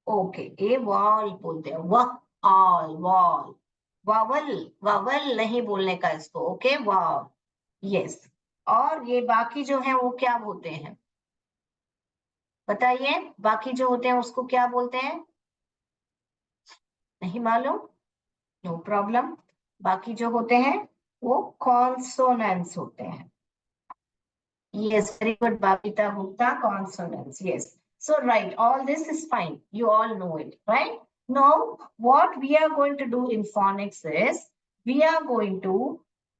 ओके, ये वॉल बोलते हैं. वह ऑल वॉल. वावल, वावल नहीं बोलने का इसको. ओके, वाव. यस. और ये बाकी जो है वो क्या बोलते हैं? बताइए, बाकी जो होते हैं उसको क्या बोलते हैं? नहीं मालूम? No problem. बाकी जो होते हैं वो कॉन्सोनेंट्स होते हैं। Yes, very good, Babita Gupta. Consonants, yes. So, right, all this is fine. You all know it, right? Now, what we are going to do in phonics is, we are going to,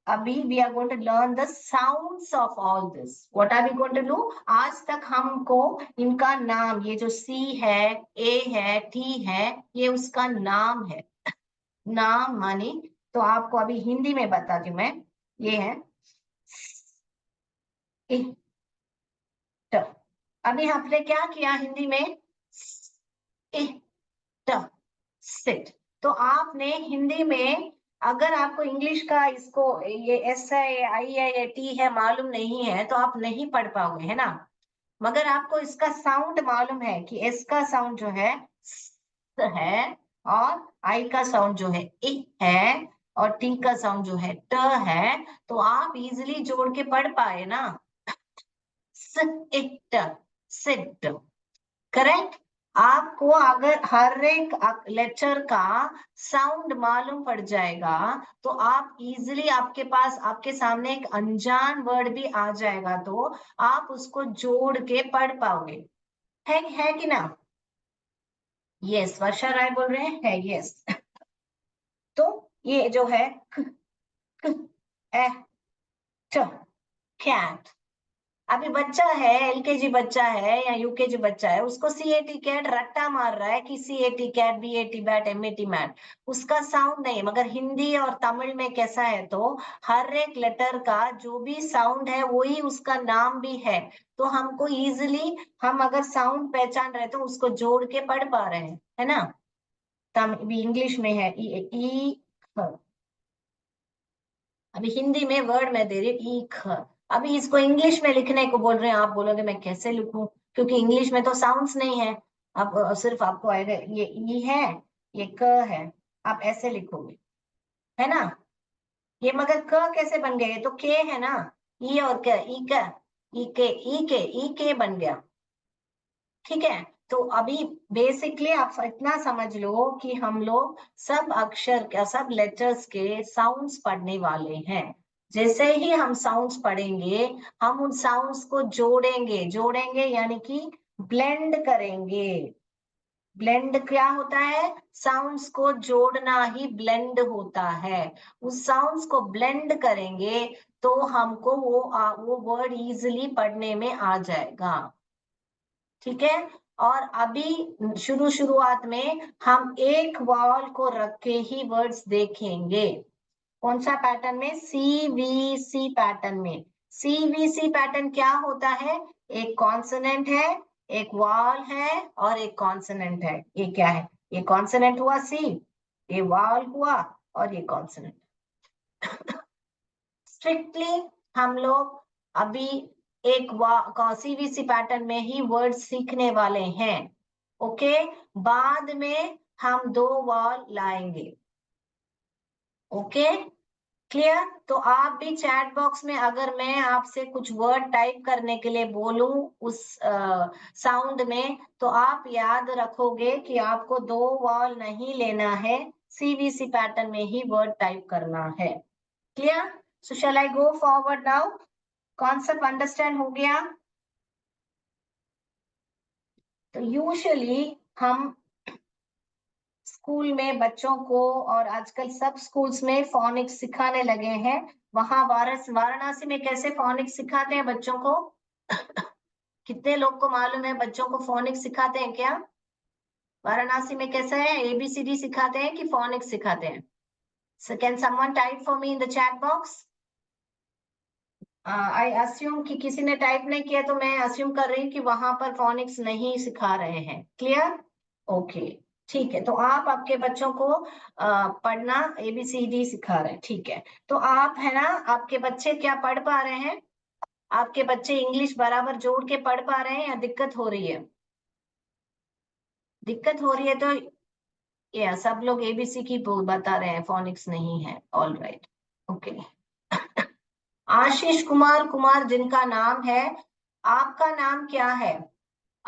अभी we are going to learn the sounds of all this. What are we going to do? आज तक हमको इनका नाम, ये जो C है, A है, T है, ये उसका नाम है। नाम मानी, तो आपको अभी हिंदी में बताती हूँ मैं। ये है ट। अभी आपने क्या किया हिंदी में? सिट। तो आपने हिंदी में, अगर आपको इंग्लिश का इसको ये एस है, ये आई है, ये टी है मालूम नहीं है तो आप नहीं पढ़ पाओगे, है ना? मगर आपको इसका साउंड मालूम है कि एस का साउंड जो है है, और आई का साउंड जो है इ है, और टी का साउंड जो है ट है, तो आप इजिली जोड़ के पढ़ पाए ना। Sit, sit, correct. आपको अगर हर एक लेटर का साउंड मालूम पड़ जाएगा तो आप इजिली, आपके पास, आपके सामने एक अनजान वर्ड भी आ जाएगा तो आप उसको जोड़ के पढ़ पाओगे। है कि ना? यस, वर्षा राय बोल रहे हैं, है, यस। तो ये जो है क, क, ए, ट, कैट। अभी बच्चा है, एलकेजी बच्चा है या यूकेजी बच्चा है, उसको सीएटी कैट रट्टा मार रहा है कि C A T cat, B A T bat, M A T mat, उसका साउंड नहीं। मगर हिंदी और तमिल में कैसा है, तो हर एक लेटर का जो भी साउंड है वही उसका नाम भी है। तो हमको इजिली, हम अगर साउंड पहचान रहे तो उसको जोड़ के पढ़ पा रहे हैं, है ना? तमिल इंग्लिश में है ई, अभी हिंदी में वर्ड मैं दे रही हूँ ईख। अभी इसको इंग्लिश में लिखने को बोल रहे हैं, आप बोलोगे मैं कैसे लिखूं, क्योंकि इंग्लिश में तो साउंड्स नहीं है। अब सिर्फ आपको आएगा ये ई है, ये क है, आप ऐसे लिखोगे, है ना? ये मगर क कैसे बन गया? ये तो के है ना, ई और क, ई का, ई के बन गया। ठीक है, तो अभी बेसिकली आप इतना समझ लो कि हम लोग सब अक्षर का, सब लेटर्स के साउंड्स पढ़ने वाले हैं। जैसे ही हम साउंड्स पढ़ेंगे, हम उन साउंड्स को जोड़ेंगे, जोड़ेंगे यानी कि ब्लेंड करेंगे। ब्लेंड क्या होता है? साउंड्स को जोड़ना ही ब्लेंड होता है। उस साउंड्स को ब्लेंड करेंगे तो हमको वो वर्ड इजिली पढ़ने में आ जाएगा। ठीक है, और अभी शुरुआत में हम एक वॉल को रख के ही वर्ड्स देखेंगे। कौन सा पैटर्न में? सीवीसी पैटर्न में। सीवीसी पैटर्न क्या होता है? एक कॉन्सोनेंट है, एक वॉल है, और एक कॉन्सोनेंट है। ये क्या है? ये कॉन्सोनेंट हुआ सी, ये वॉल हुआ, और ये कॉन्सोनेंट। स्ट्रिक्टली हम लोग अभी एक सीवीसी पैटर्न में ही वर्ड सीखने वाले हैं। ओके, बाद में हम दो वॉल लाएंगे। Okay, clear? तो आप भी चैट बॉक्स में अगर मैं आपसे कुछ वर्ड टाइप करने के लिए बोलूं उस साउंड में, तो आप याद रखोगे कि आपको दो वॉल नहीं लेना है, सीवीसी पैटर्न में ही वर्ड टाइप करना है। Clear? So shall I go forward now? Concept understand हो गया? तो यूजुअली हम स्कूल में बच्चों को, और आजकल सब स्कूल्स में फोनिक्स सिखाने लगे हैं। वहां वाराणसी में कैसे फोनिक्स सिखाते हैं बच्चों को? कितने लोग को मालूम है बच्चों को फोनिक्स सिखाते हैं क्या? वाराणसी में कैसा है, एबीसीडी सिखाते हैं कि फोनिक्स सिखाते हैं? So can someone type for me in the chat box? I assume कि किसी ने टाइप नहीं किया, तो मैं अस्यूम कर रही हूँ कि वहां पर फोनिक्स नहीं सिखा रहे हैं। क्लियर? ओके, ठीक है। तो आप आपके बच्चों को पढ़ना एबीसीडी सिखा रहे हैं, ठीक है? तो आप, है ना, आपके बच्चे क्या पढ़ पा रहे हैं? आपके बच्चे इंग्लिश बराबर जोड़ के पढ़ पा रहे हैं या दिक्कत हो रही है? दिक्कत हो रही है तो या सब लोग एबीसी की बता रहे हैं, फोनिक्स नहीं है। All right, okay. Ashish Kumar Kumar जिनका नाम है, आपका नाम क्या है?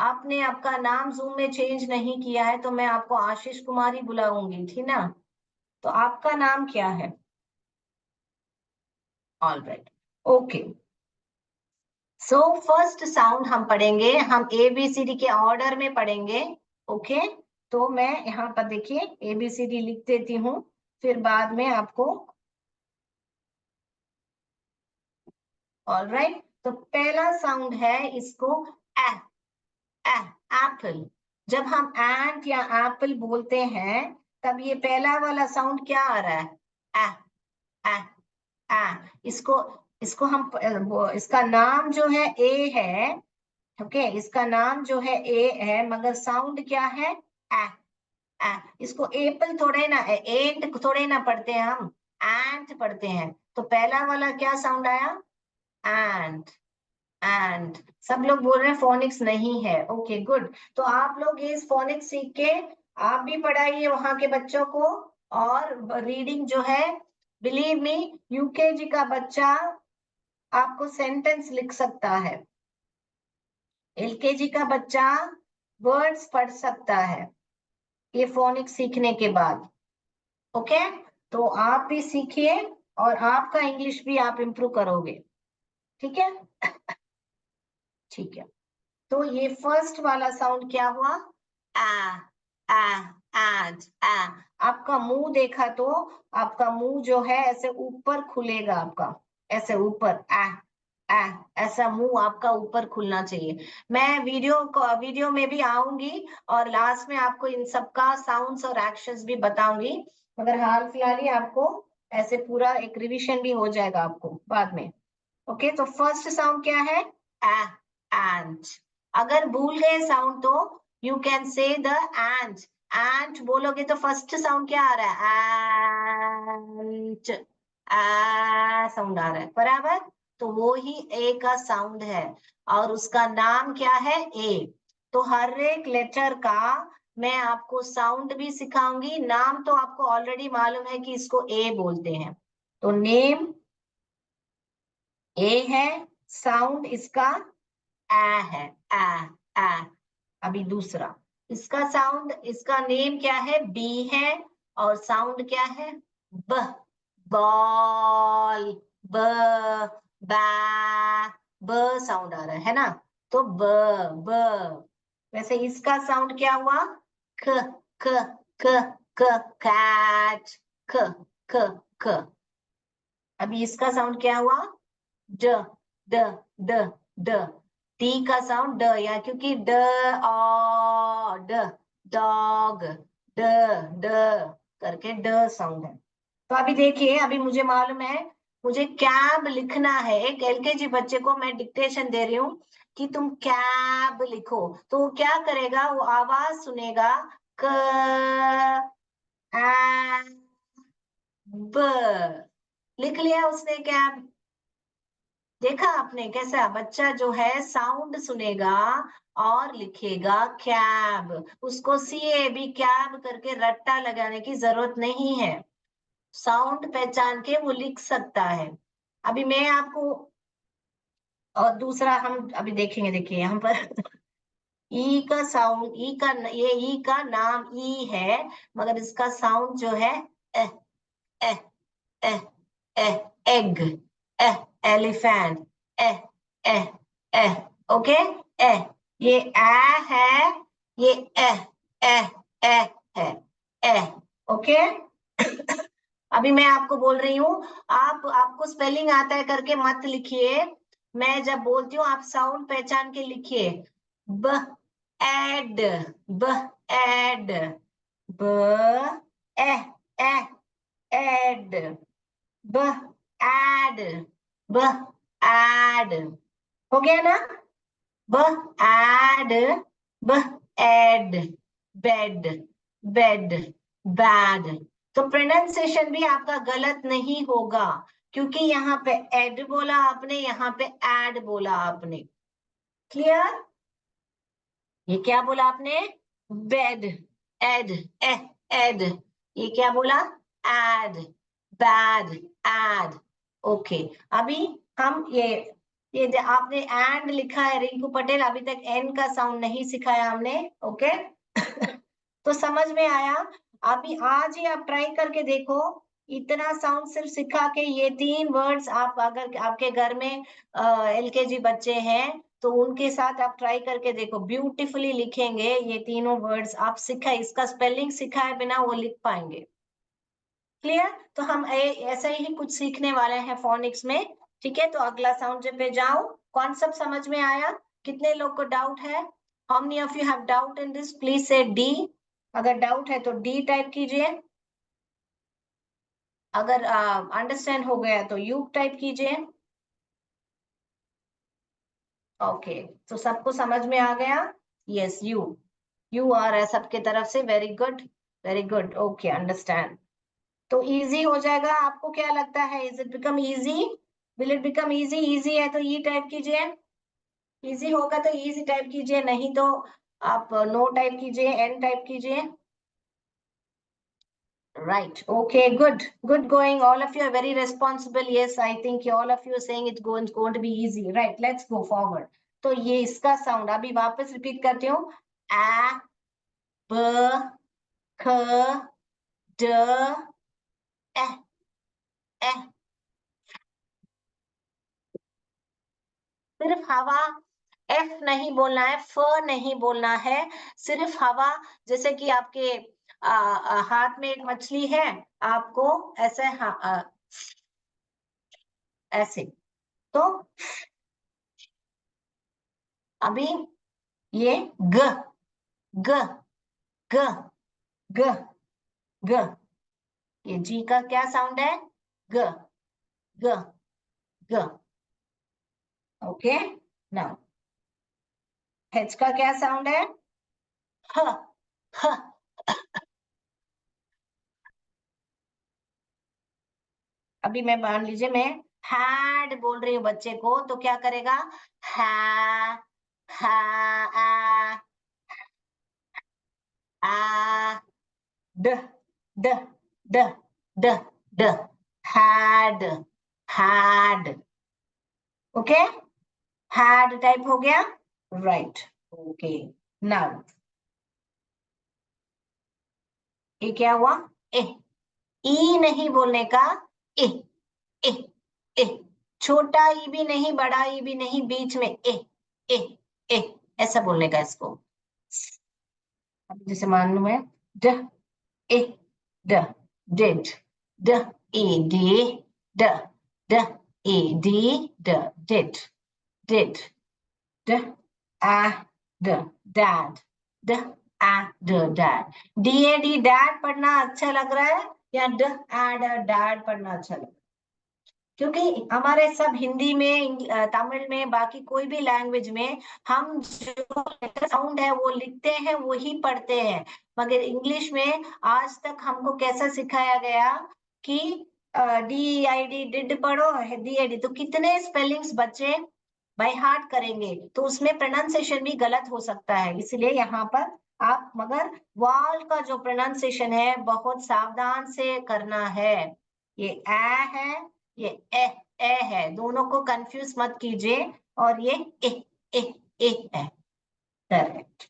आपने आपका नाम जूम में चेंज नहीं किया है तो मैं आपको आशीष कुमारी बुलाऊंगी, ठीक ना? तो आपका नाम क्या है? All right, okay. So first sound हम पढ़ेंगे, हम ABCD के ऑर्डर में पढ़ेंगे। ओके, तो मैं यहाँ पर देखिए ABCD लिख देती हूँ, फिर बाद में आपको। ऑल राइट, तो पहला साउंड है इसको ए, एप्पल। जब हम एंट या एप्पल बोलते हैं तब ये पहला वाला साउंड क्या आ रहा है? ए, ए, ए। इसको इसको हम इसका नाम जो है ए है। ओके, इसका नाम जो है ए है, मगर साउंड क्या है? ए, ए। इसको एप्पल थोड़े ना, एंट थोड़े ना पढ़ते हैं हम, एंट पढ़ते हैं। तो पहला वाला क्या साउंड आया? एंट, एंड सब लोग बोल रहे हैं फोनिक्स नहीं है। ओके गुड, तो आप लोग ये फोनिक्स सीख के आप भी पढ़ाइए वहां के बच्चों को। और रीडिंग जो है, बिलीव मी, यूकेजी का बच्चा आपको सेंटेंस लिख सकता है, एलकेजी का बच्चा वर्ड्स पढ़ सकता है ये फोनिक्स सीखने के बाद। ओके, तो आप भी सीखिए और आपका इंग्लिश भी आप इम्प्रूव करोगे। ठीक है, ठीक है। तो ये फर्स्ट वाला साउंड क्या हुआ? आ, आ, एंड, आ। आपका मुंह देखा तो आपका मुंह जो है ऐसे ऊपर खुलेगा, आपका ऐसे ऊपर आ, ऐसा मुंह आपका ऊपर खुलना चाहिए। मैं वीडियो में भी आऊंगी और लास्ट में आपको इन सबका साउंड्स और एक्शंस भी बताऊंगी, मगर हाल फिलहाल ही आपको ऐसे पूरा एक रिवीजन भी हो जाएगा आपको बाद में। ओके, तो फर्स्ट साउंड क्या है? आ, एंड। अगर भूल गए साउंड तो you can say the end, and बोलोगे तो फर्स्ट साउंड क्या आ रहा है? एंड, आ साउंड आ रहा है, बराबर। तो वो ही ए का साउंड है और उसका नाम क्या है? ए। तो हर एक लेटर का मैं आपको साउंड भी सिखाऊंगी, नाम तो आपको ऑलरेडी मालूम है कि इसको ए बोलते हैं। तो नेम ए है, साउंड इसका आ है, आ, आ। अभी दूसरा, इसका साउंड, इसका नेम क्या है? बी है, और साउंड क्या है? ब, बॉल, ब, बा, ब साउंड आ रहा है ना? तो ब, ब। वैसे इसका साउंड क्या हुआ? क, क, क, क, कैट, क, क, क। अभी इसका साउंड क्या हुआ? ड, ड, ड, ड। टी का साउंड ड, या क्योंकि ड, ऑ, ड, डॉग, ड, ड करके ड साउंड है। तो अभी देखिए, अभी मुझे मालूम है, मुझे कैब लिखना है। एक एलकेजी बच्चे को मैं डिक्टेशन दे रही हूँ कि तुम कैब लिखो, तो वो क्या करेगा? वो आवाज सुनेगा, क, आ, ब। लिख लिया उसने कैब। देखा आपने कैसा बच्चा जो है साउंड सुनेगा और लिखेगा कैब। उसको CAB कैब करके रट्टा लगाने की जरूरत नहीं है, साउंड पहचान के वो लिख सकता है। अभी मैं आपको, और दूसरा हम अभी देखेंगे, देखिए यहाँ पर ई का साउंड, ई का, ये ई का नाम ई है, मगर इसका साउंड जो है ए, ए, ए, ए, एग, ए, एलिफेंट, ए, ए, ए। ओके, ए, ये ए है, ये ए, ए, ए है, ए। ओके, अभी मैं आपको बोल रही हूँ, आपको स्पेलिंग आता है करके मत लिखिए। मैं जब बोलती हूँ आप साउंड पहचान के लिखिए। ब, एड, ब, एड, ब, ए, ए, एड, ब, एड, ब, एड। हो गया ना? ब, एड, ब, एड, बेड, बेड, बैड। तो प्रोनाउंसिएशन भी आपका गलत नहीं होगा, क्योंकि यहाँ पे एड बोला आपने, यहाँ पे एड बोला आपने। क्लियर? ये क्या बोला आपने? बेड, एड, ए, एड। ये क्या बोला? Add, bad, add. ओके, अभी हम ये ये आपने एंड लिखा है रिंकू पटेल, अभी तक एन का साउंड नहीं सिखाया हमने, ओके। तो समझ में आया। अभी आज ही आप ट्राई करके देखो, इतना साउंड सिर्फ सिखा के ये 3 वर्ड्स आप, अगर आपके घर में एलकेजी बच्चे हैं तो उनके साथ आप ट्राई करके देखो, ब्यूटीफुली लिखेंगे ये तीनों वर्ड्स। आप सीखा, इसका स्पेलिंग सिखाए बिना वो लिख पाएंगे। क्लियर? तो हम ऐसा ही कुछ सीखने वाले हैं फोनिक्स में। ठीक है, तो अगला साउंड पे जाओ। कॉन्सेप्ट समझ में आया? कितने लोग को डाउट है? How many of you have doubt in this? Please से डी। अगर डाउट है तो डी टाइप कीजिए, अगर अंडरस्टैंड हो गया तो यू टाइप कीजिए। ओके, तो सबको समझ में आ गया? यस, यू आर है सबके तरफ से, very good, very good, okay, understand. तो इजी हो जाएगा, आपको क्या लगता है? Is it become easy? Will it become easy? Easy है तो ई टाइप कीजिए, इजी होगा तो इजी टाइप कीजिए, नहीं तो आप नो टाइप कीजिए, एन टाइप कीजिए। Right. Okay. Good. Good going. All of you are very responsible. Yes, I think all of you are saying it's going to be easy. Right. Let's go forward. तो ये इसका sound अभी वापस repeat करती हूँ। आ, ब, ख, ड, ए, ए। सिर्फ हवा, एफ नहीं बोलना है, फ नहीं बोलना है, सिर्फ हवा। जैसे कि आपके हाथ में एक मछली है, आपको ऐसे ऐसे। तो अभी ये ग, ग, ग, ग, ग। ये जी का क्या साउंड है? ग, ग, ग। ओके, नाउ एच का क्या साउंड है? ह, ह। अभी मैं मान लीजिए मैं हैड बोल रही हूँ बच्चे को, तो क्या करेगा? हा, हा, आ, आ, ड, ड, ड, ड, ड, had, had. Okay, had type हो गया। Right, okay. नाउ ये क्या हुआ? ए, ई नहीं बोलने का, ए, ए, ए। छोटा ई भी नहीं, बड़ा ई भी नहीं, बीच में ए, ए, ए, ऐसा बोलने का इसको। अब जैसे मान लो मैं ड, ए, ड, डिड, ड, ए, डी, ड, ड, ए, डी, ड, डिड, डिड, ड, आ, ड, डैड, ड, आ, ड, dad. D A D dad पढ़ना अच्छा लग रहा है या ड, आ, ड, डैड पढ़ना अच्छा लग रहा है? क्योंकि हमारे सब हिंदी में, तमिल में, बाकी कोई भी लैंग्वेज में हम जो साउंड है वो लिखते हैं, वही पढ़ते हैं। मगर इंग्लिश में आज तक हमको कैसा सिखाया गया कि डी आई डी डिड पढ़ो, डी आई डी, तो कितने स्पेलिंग्स बच्चे बाय हार्ट करेंगे, तो उसमें प्रोनाउंसिएशन भी गलत हो सकता है। इसलिए यहाँ पर आप मगर वाल का जो प्रोनाउंसिएशन है बहुत सावधान से करना है। ये ए है, ये ए है, दोनों को कंफ्यूज मत कीजिए। और ये ए, ए, ए है। Correct,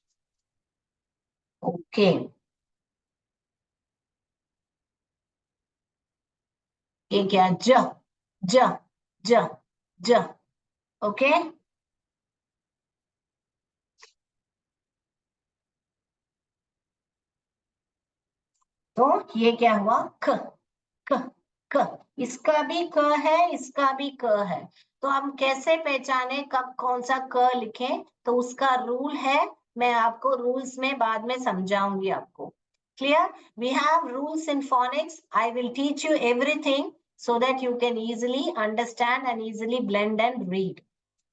okay. ये क्या? ज, ज, ज, ज। ओके, तो ये क्या हुआ? ख, क, क। इसका भी क है, इसका भी क है। तो हम कैसे पहचाने कब कौन सा क लिखें? तो उसका रूल है, मैं आपको रूल्स में बाद में समझाऊंगी आपको। Clear? We have rules in phonics. I will teach you everything so that you can easily understand and easily blend and read.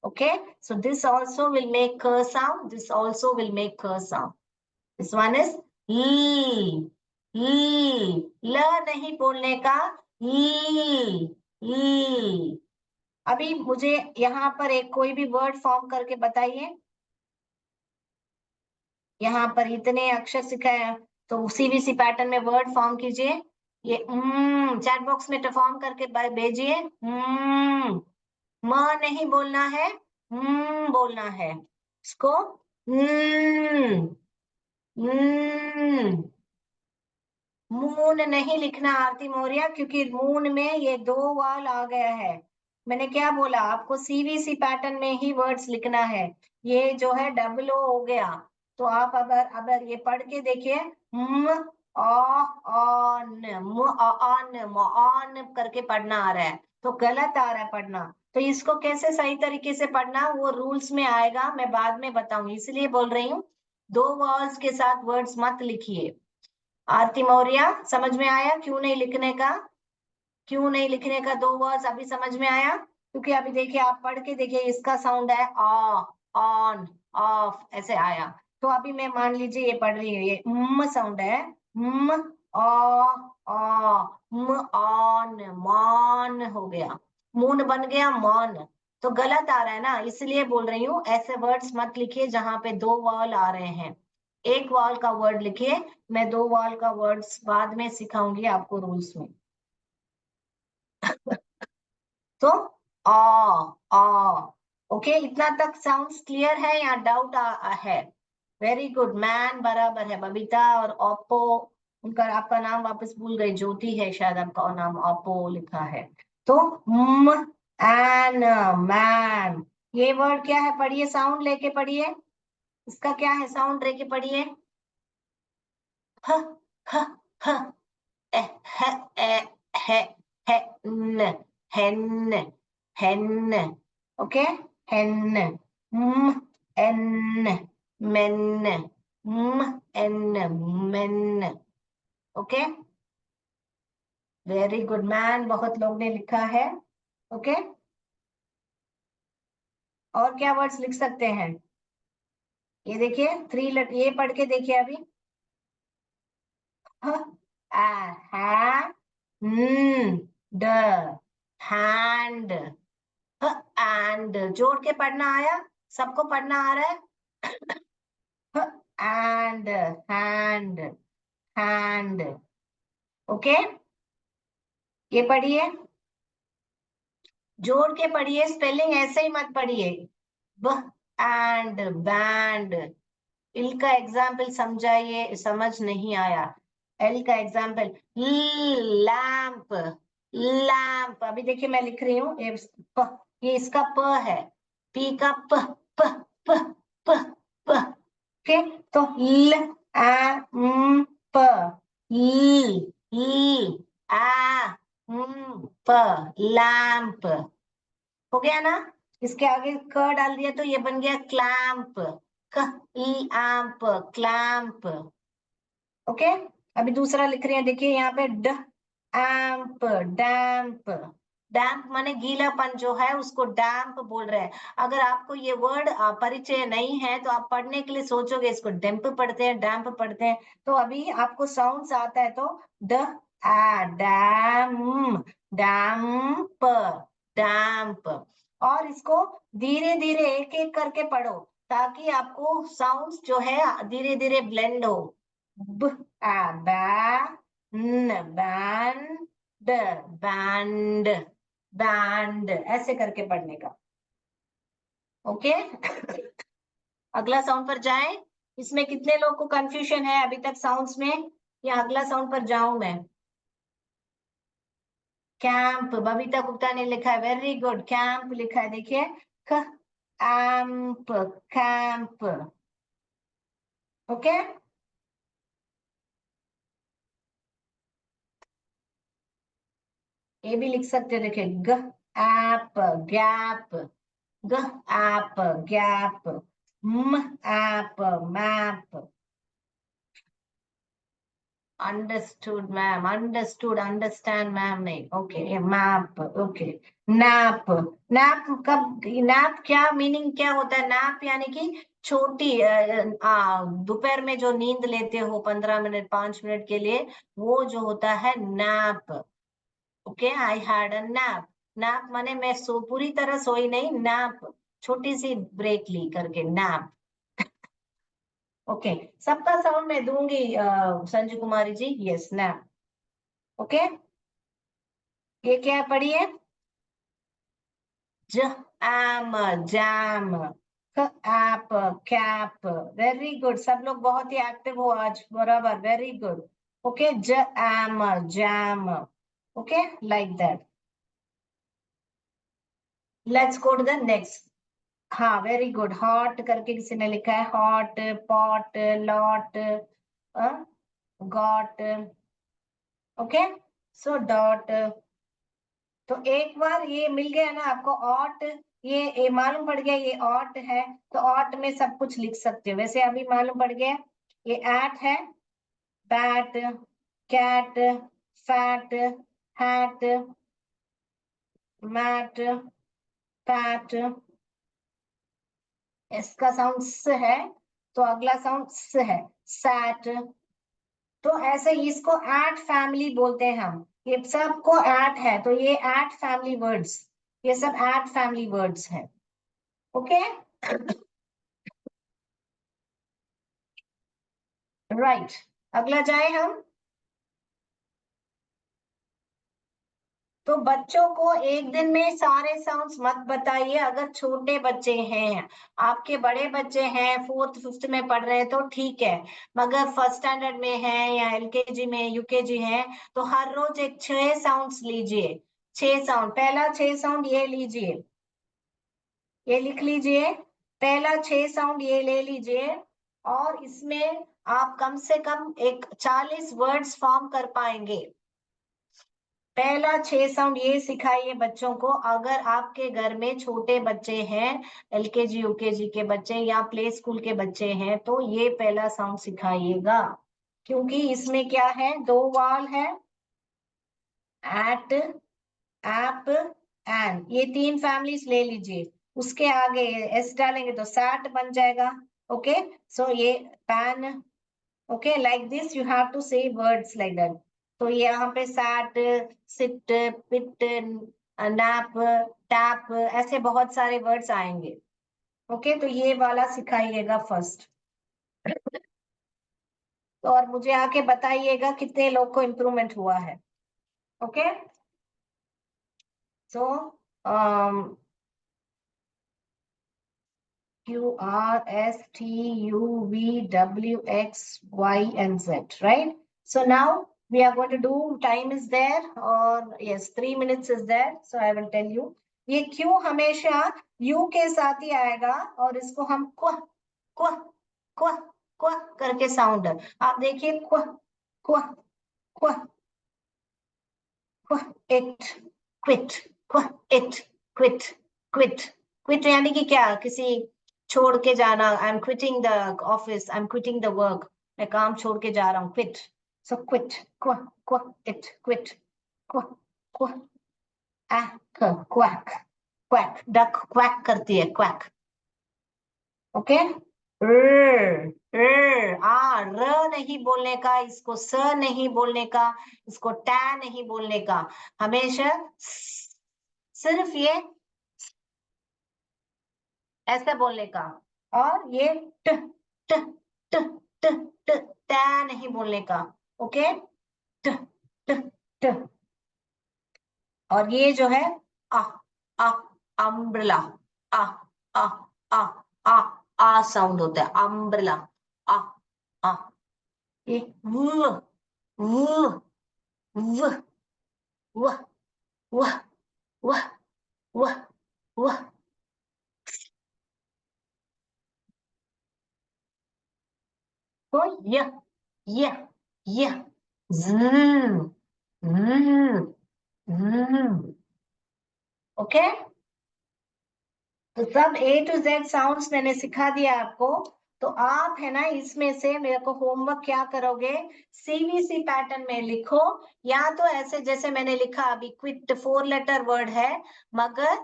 Okay, so this also will make k sound, this also will make k sound. This one is l, ल नहीं बोलने का, ल, ल। अभी मुझे यहाँ पर एक कोई भी वर्ड फॉर्म करके बताइए। यहाँ पर इतने अक्षर सिखाया, तो सीबीसी पैटर्न में वर्ड फॉर्म कीजिए। ये चैट बॉक्स में फॉर्म करके भेजिए। म नहीं बोलना है, बोलना है इसको। मून नहीं लिखना आरती मौर्य, क्योंकि मून में ये दो वाल आ गया है। मैंने क्या बोला आपको, सीवीसी पैटर्न में ही वर्ड्स लिखना है। ये जो है डबल ओ हो गया। तो आप अगर अगर ये पढ़ के देखिए, म ऑन ऑन करके पढ़ना आ रहा है, तो गलत आ रहा है पढ़ना। तो इसको कैसे सही तरीके से पढ़ना, वो रूल्स में आएगा, मैं बाद में बताऊंगी, इसलिए बोल रही हूँ दो वॉल्स के साथ वर्ड्स मत लिखिए। आरती मौर्य समझ में आया क्यों नहीं लिखने का, क्यों नहीं लिखने का दो वर्ड्स अभी समझ में आया? क्योंकि अभी देखिए आप पढ़ के देखिए, इसका साउंड है आ, ऑन, ऑफ ऐसे आया। तो अभी मैं मान लीजिए ये पढ़ रही है, ये साउंड है, म आ म ऑन, मॉन हो गया, मून बन गया मॉन। तो गलत आ रहा है ना, इसलिए बोल रही हूँ ऐसे वर्ड्स मत लिखिए जहां पे दो वॉल आ रहे हैं। एक वॉल का वर्ड लिखिए, मैं दो वॉल का वर्ड्स बाद में सिखाऊंगी आपको रूल्स में। तो आ, आ, ओके, इतना तक साउंड्स क्लियर है या डाउट है? वेरी गुड मैन, बराबर है बबीता। और ओप्पो, उनका आपका नाम वापस भूल गई, ज्योति है शायद आपका नाम, ओप्पो लिखा है। तो म एन मैन, ये वर्ड क्या है, पढ़िए, साउंड लेके पढ़िए, इसका क्या है, साउंड लेके पढ़िए। ह ह ह ए, ह ए, है है न, हेन, हेन, okay, hen, M N, men, N, men, okay, very good man, बहुत लोग ने लिखा है। ओके, और क्या वर्ड्स लिख सकते हैं? ये देखिए थ्री लेट, ये पढ़ के देखिए अभी, ह आ है ड, हैंड, एंड जोड़ के पढ़ना आया, सबको पढ़ना आ रहा है? एंड, हैंड, हैंड, ओके, ये पढ़िए, जोड़ के पढ़िए, स्पेलिंग ऐसे ही मत पढ़िए, ब एंड, बैंड। इल का एग्जाम्पल समझाइए, समझ नहीं आया, एल का एग्जाम्पल, लैम्प, लैम्प, अभी देखिए मैं लिख रही हूँ, ये इसका प है, पी का प, प, प, प, प, ओके। तो ल आ प, ल ल आ प, लैम्प, हो गया ना? इसके आगे क डाल दिया तो ये बन गया क्लैंप, क लैम्प, क्लैंप, ओके। अभी दूसरा लिख रहे हैं, देखिए यहाँ पे ड एम्प, डैम्प, डैम्प माने गीलापन जो है उसको डैम्प बोल रहे हैं। अगर आपको ये वर्ड परिचय नहीं है तो आप पढ़ने के लिए सोचोगे इसको डैम्प पढ़ते हैं, डैम्प पढ़ते हैं। तो अभी आपको साउंड्स आता है, तो ड आ डैम, डैम्प, डैम्प, और इसको धीरे धीरे एक एक करके पढ़ो, ताकि आपको साउंड्स जो है धीरे धीरे ब्लेंड हो। ब आ बा, न बैंड, बैंड, बैंड, ऐसे करके पढ़ने का, ओके। अगला साउंड पर जाएं। इसमें कितने लोग को कंफ्यूजन है अभी तक साउंड्स में, या अगला साउंड पर जाऊं मैं? कैंप, बबीता गुप्ता ने लिखा है, वेरी गुड, कैंप लिखा है, देखिए, क एम्प, कैंप, ओके। ये भी लिख सकते हो, देखिए, G ap, gap, G ap, gap, M ap, map, understood ma'am, understood, understand ma'am नहीं, okay, map, okay. Nap, nap कब, नैप क्या मीनिंग क्या होता है, नैप यानी कि छोटी दोपहर में जो नींद लेते हो 15 मिनट 5 मिनट के लिए, वो जो होता है nap, okay, I had a nap. Nap माने मैं सो पूरी तरह सोई नहीं, नैप छोटी सी ब्रेक ली करके, नैप, ओके। सबका साउंड मैं दूंगी Sanju Kumari ji, yes, nap, okay. ये क्या है पढ़िए, j am jam, k app cap. Very good, सब लोग बहुत ही एक्टिव हो आज, बराबर, very good. Okay, j am jam. Okay, like that. Let's go to the next. हाँ, वेरी गुड. हॉट करके किसी ने लिखा है, hot, pot, lot, got. Okay, so dot. तो एक बार ये मिल गया ना आपको, ऑट. ये मालूम पड़ गया ये ऑट है, तो ऑट में सब कुछ लिख सकते हो. वैसे अभी मालूम पड़ गया ये एट है. Bat, cat, fat, hat, mat, pat. इसका साउंड स है, तो अगला साउंड स है, सैट. तो ऐसे इसको एट फैमिली बोलते हैं हम. ये सबको एट है, तो ये एट फैमिली वर्ड्स. ये सब एट फैमिली वर्ड्स हैं. Okay, right. अगला जाए हम. तो बच्चों को एक दिन में सारे साउंड्स मत बताइए अगर छोटे बच्चे हैं. आपके बड़े बच्चे हैं, फोर्थ फिफ्थ में पढ़ रहे हैं तो ठीक है. मगर फर्स्ट स्टैंडर्ड में है या एलकेजी में, यूकेजी है, तो हर रोज एक 6 साउंड्स लीजिए. 6 साउंड. पहला 6 साउंड ये लीजिए, ये लिख लीजिए. पहला 6 साउंड ये ले लीजिए. और इसमें आप कम से कम एक 40 वर्ड्स फॉर्म कर पाएंगे. पहला 6 साउंड ये सिखाइए बच्चों को. अगर आपके घर में छोटे बच्चे हैं, एलकेजी यूकेजी के बच्चे या प्ले स्कूल के बच्चे हैं, तो ये पहला साउंड सिखाइएगा. क्योंकि इसमें क्या है, 2 वाल है, एट, एप, एन. ये 3 फैमिलीज ले लीजिए. उसके आगे एस डालेंगे तो सैट बन जाएगा. ओके, सो ये pan. Okay, like this you have to say words like that. तो ये यहाँ पे sat, sit, pit, nap, tap, ऐसे बहुत सारे वर्ड्स आएंगे. ओके, तो ये वाला सिखाइएगा फर्स्ट. तो और मुझे आके बताइएगा कितने लोग को इम्प्रूवमेंट हुआ है. Okay, so Q, R, S, T, U, V, W, X, Y, and Z, right? So now we are going to do, time is there, or yes, 3 minutes is there. So I will tell you. ये Q हमेशा U के साथ ही आएगा, और इसको हम क्व, क्व, क्व, क्व करके साउंड. आप देखिए, क्व, क्व, क्व, क्व, इट, क्विट, क्व, इट, क्विट, क्विट. क्विट यानी कि क्या, किसी छोड़ के जाना. I am quitting the office, I am quitting the work. मैं काम छोड़ के जा रहा हूँ, क्विट. सो क्विट, क्व, क्व, इट, क्विट, क्व, क्व, क्वैक, क्वैक. डक क्वैक करती है, क्वैक. ओके, र नहीं बोलने का, इसको स नहीं बोलने का, इसको टा नहीं बोलने का. हमेशा सिर्फ ये ऐसे बोलने का. और ये ट, ट, ट, ट, ट, टा नहीं बोलने का. ओके, ट, ट, ट. और ये जो है, आ, आ, अम्ब्रेला. आ, आ, आ, आ साउंड होता है, अम्ब्रेला. आ, आ. ये वो, वो, वो, वो, वो, वो, वो, वो. तो य, य, ज़, ओके. तो सब A to Z साउंड्स मैंने सिखा दिया आपको. तो आप है ना, इसमें से मेरे को होमवर्क क्या करोगे, सीवीसी पैटर्न में लिखो. या तो ऐसे जैसे मैंने लिखा अभी, क्विट 4 लेटर वर्ड है, मगर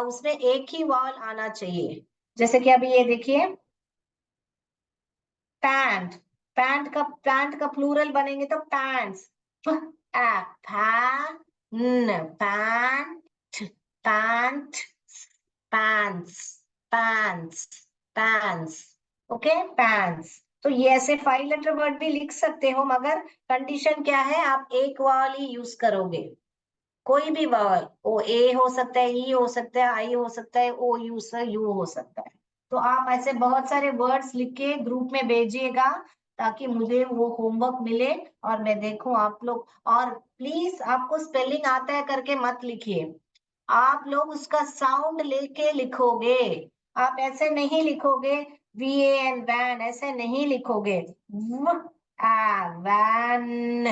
उसमें एक ही वॉल आना चाहिए. जैसे कि अभी ये देखिए, पैंट. पैंट का प्लूरल बनेंगे तो pants. Pant, pant, pants, pants, pants. Okay, pants. तो ये ऐसे 5 लेटर वर्ड भी लिख सकते हो, मगर कंडीशन क्या है, आप एक वाली यूज करोगे. कोई भी वर्ड, ओ ए हो सकता है, ई हो सकता है, आई हो सकता है, ओ यू से यू हो सकता है। तो आप ऐसे बहुत सारे वर्ड्स लिख के ग्रुप में भेजिएगा ताकि मुझे वो होमवर्क मिले और मैं देखूं आप लोग। और प्लीज आपको स्पेलिंग आता है करके मत लिखिए, आप लोग उसका साउंड लेके लिखोगे। आप ऐसे नहीं लिखोगे VAN वैन, ऐसे नहीं लिखोगे वैन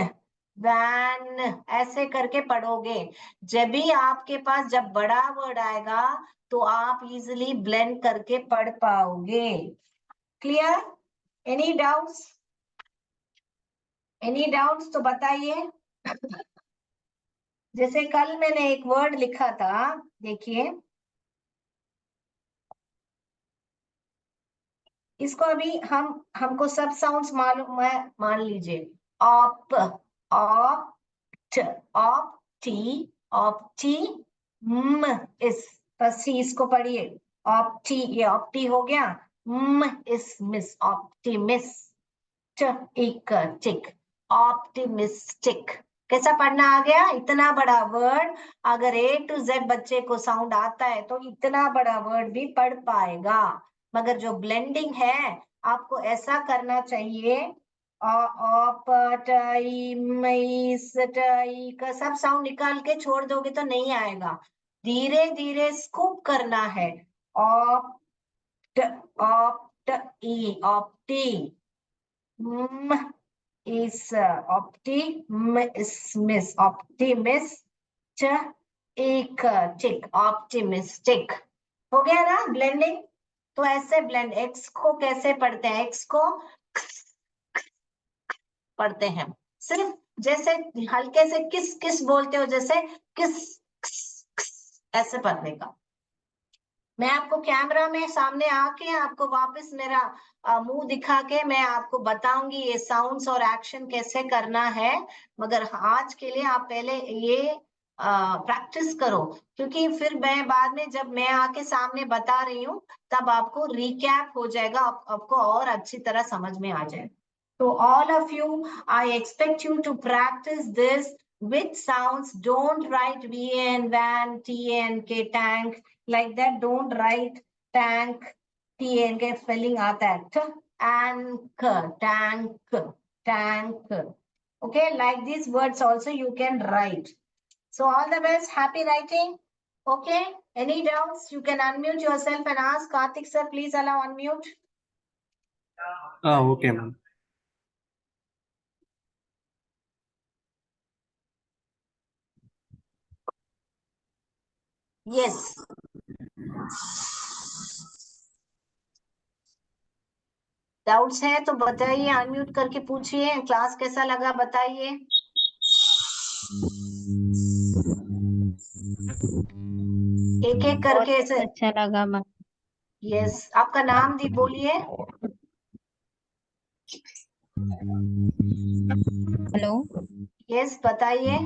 वैन, ऐसे करके पढ़ोगे। जब भी आपके पास जब बड़ा वर्ड आएगा तो आप इजिली ब्लेंड करके पढ़ पाओगे। Clear? Any doubts? Any doubts तो बताइए। जैसे कल मैंने एक वर्ड लिखा था, देखिए इसको अभी हमको सब साउंड्स मालूम है, मान लीजिए ऑप, ऑप्ट, ऑप्टी, ऑप्टी, इस, बस इसको पढ़िए ऑप्टी, ये ऑप्टी हो गया, इस मिस, ऑप्टिमिस्ट, एक टिक, ऑप्टिमिस्टिक। कैसा पढ़ना आ गया? इतना बड़ा वर्ड अगर A to Z बच्चे को साउंड आता है तो इतना बड़ा वर्ड भी पढ़ पाएगा। मगर जो ब्लेंडिंग है आपको ऐसा करना चाहिए, का सब साउंड निकाल के छोड़ दोगे तो नहीं आएगा। धीरे धीरे स्कूप करना है। Opt, opt E, opti, is optimism, optimist, एक टिक, ऑप्टिमिस्टिक। हो गया ना ब्लेंडिंग? तो ऐसे ब्लेंड, एक्स को कैसे पढ़ते हैं? एक्स को पढ़ते हैं, सिर्फ जैसे हल्के से किस किस बोलते हो, जैसे किस ऐसे पढ़ने का। मैं आपको कैमरा में सामने आके आपको वापस मेरा मुंह दिखा के मैं आपको बताऊंगी ये साउंड्स और एक्शन कैसे करना है। मगर आज के लिए आप पहले ये प्रैक्टिस करो, क्योंकि फिर मैं बाद में जब मैं आके सामने बता रही हूँ तब आपको रिकैप हो जाएगा, आपको और अच्छी तरह समझ में आ जाए। तो all of you, I expect you to practice this with sounds. Don't write VAN, van, TNK, tank, like that. Don't write tank, TNK, spelling आता है, anchor, tank. Okay, like these words also you can write. So all the best, happy writing. Okay, any doubts? You can unmute yourself and ask. Karthik sir, please allow unmute. Okay, ma'am. Yes. Doubts है तो बताइए, unmute करके पूछिए। Class कैसा लगा बताइए। एक एक करके ऐसे। अच्छा लगा मैम। यस, आपका नाम दी बोलिए। हेलो। यस बताइए।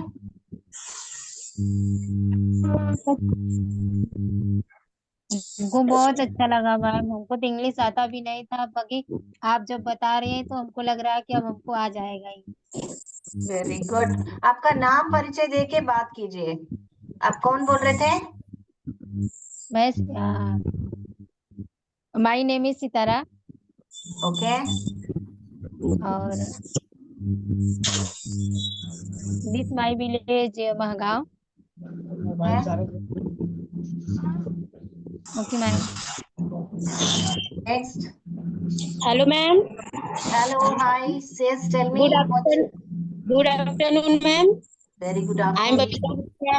हमको बहुत अच्छा लगा मैम, हमको तो इंग्लिश आता भी नहीं था, बाकी आप जब बता रहे हैं तो हमको लग रहा है कि अब हमको आ जाएगा ही। Very good. आपका नाम परिचय दे के बात कीजिए। आप कौन बोल रहे थे? मैं my name is Sitara. Okay. और this my village Mahgaon. Okay ma'am. Next. Hello, ma'am. Hello, hi, says tell me Good what. afternoon. Good afternoon, ma'am. Very good I am afternoon. Babita Gupta.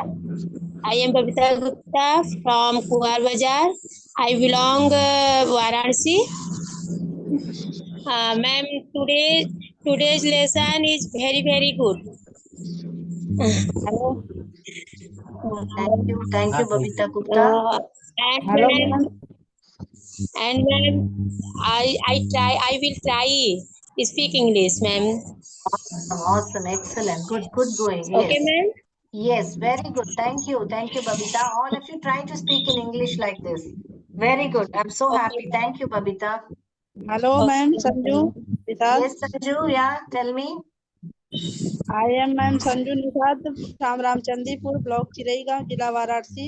I am Babita Gupta from Kuwar Bazar. I belong Varanasi. Ma'am, today's lesson is very good. Hello. Thank you Babita Gupta. And hello ma'am, ma'am. and ma'am, I will try speak English, ma'am. Awesome, excellent, good going. Okay, Yes. ma'am. Yes, very good. Thank you, Babita. All of you try to speak in English like this. Very good. I'm so Okay. happy. Thank you, Babita. Hello ma'am, Sanju Vikas. Yes, Sanju. Yeah, tell me. I am ma'am Sanju Nishad from Ramchandipur block Chiraigaon जिला Varanasi.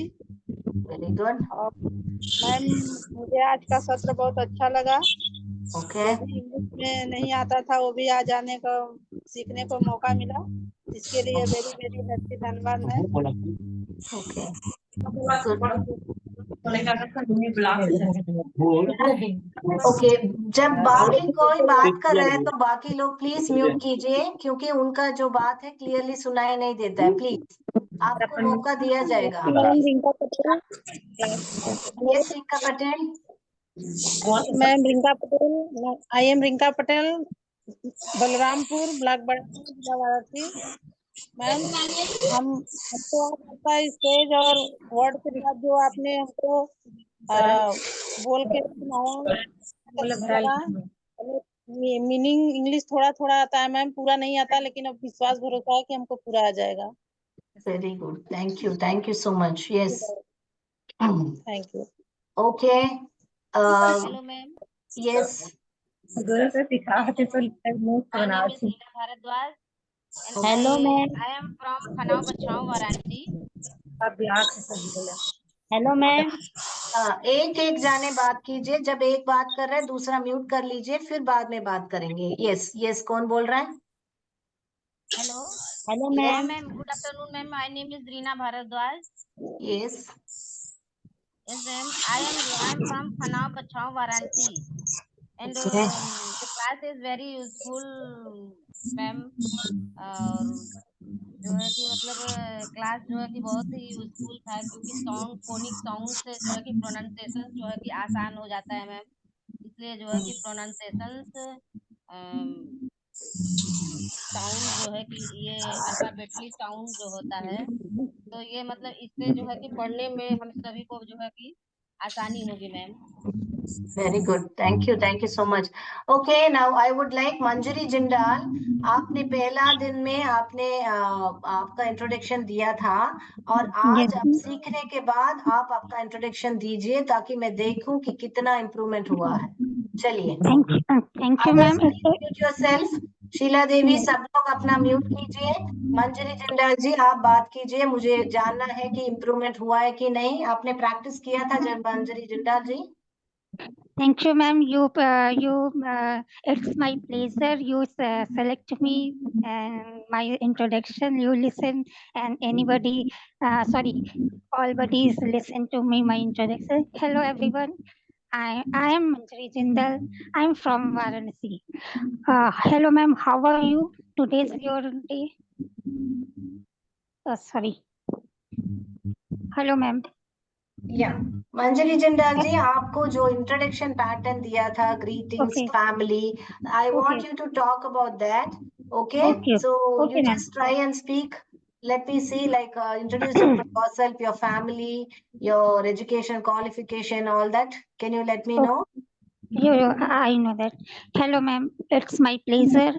Very good. और ma'am मुझे आज का सत्र बहुत अच्छा लगा। Okay जो भी इंग्लिश में नहीं आता था वो भी आ जाने को सीखने को मौका मिला। इसके लिए वेरी वेरी हैप्पी धन्यवाद मैम। Okay okay. जब बाकी कोई बात कर रहे हैं तो बाकी लोग प्लीज म्यूट कीजिए, क्योंकि उनका जो बात है क्लियरली सुनाई नहीं देता है। प्लीज आपको मौका दिया जाएगा। Ma'am Rinca Patel. Yes Rinca Patel. Ma'am Rinca Patel, I am Rinca Patel, Balrampur block बड़ा जिला वाराणसी। मैम हमको आपका स्टेज और वर्ड के साथ जो आपने हमको बोल के सुनाया, मीनिंग इंग्लिश थोड़ा थोड़ा आता है मैम, पूरा नहीं आता, लेकिन अब विश्वास भरोसा है कि हमको पूरा आ जाएगा। Very good, thank you so much. Yes thank you. Okay hello ma'am. Yes Bhardwaj. Hello, ma'am. I am from Khanao Bachao, Varanasi. Hello, ma'am. एक एक जाने बात कीजिए। जब एक बात कर रहा है दूसरा म्यूट कर लीजिए, फिर बाद में बात करेंगे। यस यस कौन बोल रहा है? Hello. Hello, Yes. Hello, ma'am. ma'am. Good afternoon, ma'am. My name is Reena Bharadwaj. Yes Yes, ma'am. I am from Khanao Bachao, Varanasi. And Okay. the class is very useful, ma'am. और जो है कि मतलब class जो है कि बहुत ही useful था, क्योंकि सॉन्ग फोनिक सॉन्ग से जो है कि प्रोनाउंसिएशन जो है कि आसान हो जाता है मैम। इसलिए जो है कि प्रोनाउंसिएशंस साउंड जो है कि ये अल्फाबेटली साउंड जो होता है, तो ये मतलब इससे जो है कि पढ़ने में हम सभी को जो है कि आसानी होगी ma'am. Very good, thank you so much. Okay now I would like Manjari Jindal. आपने पहला दिन में आपने आपका इंट्रोडक्शन दिया था, और आज आप सीखने के बाद आप आपका इंट्रोडक्शन दीजिए, ताकि मैं देखूं कि कितना इम्प्रूवमेंट हुआ है। चलिए। Thank you ma'am. Mute yourself. Sheela Devi सब लोग अपना म्यूट कीजिए। मंजरी जिंदाल जी आप बात कीजिए, मुझे जानना है कि इम्प्रूवमेंट हुआ है कि नहीं। आपने प्रैक्टिस किया था जब मंजरी जिंदाल जी? Thank you, ma'am. It's my pleasure. You select me and my introduction. You listen, and all buddies listen to me. My introduction. Hello, everyone. I am Manjari Jindal. I'm from Varanasi. Hello, ma'am. How are you? Today's your day. Sorry. Hello, ma'am. या मंजरी जिंदाल जी, आपको जो introduction pattern दिया था, greetings, Okay. Family, I want Okay. You to talk about that. Okay Okay. So Okay, you ma'am. just try and speak. Let me see, like introduce yourself, your family, your education qualification, all that. Can you let me know? I know that. Hello, ma'am. It's my pleasure.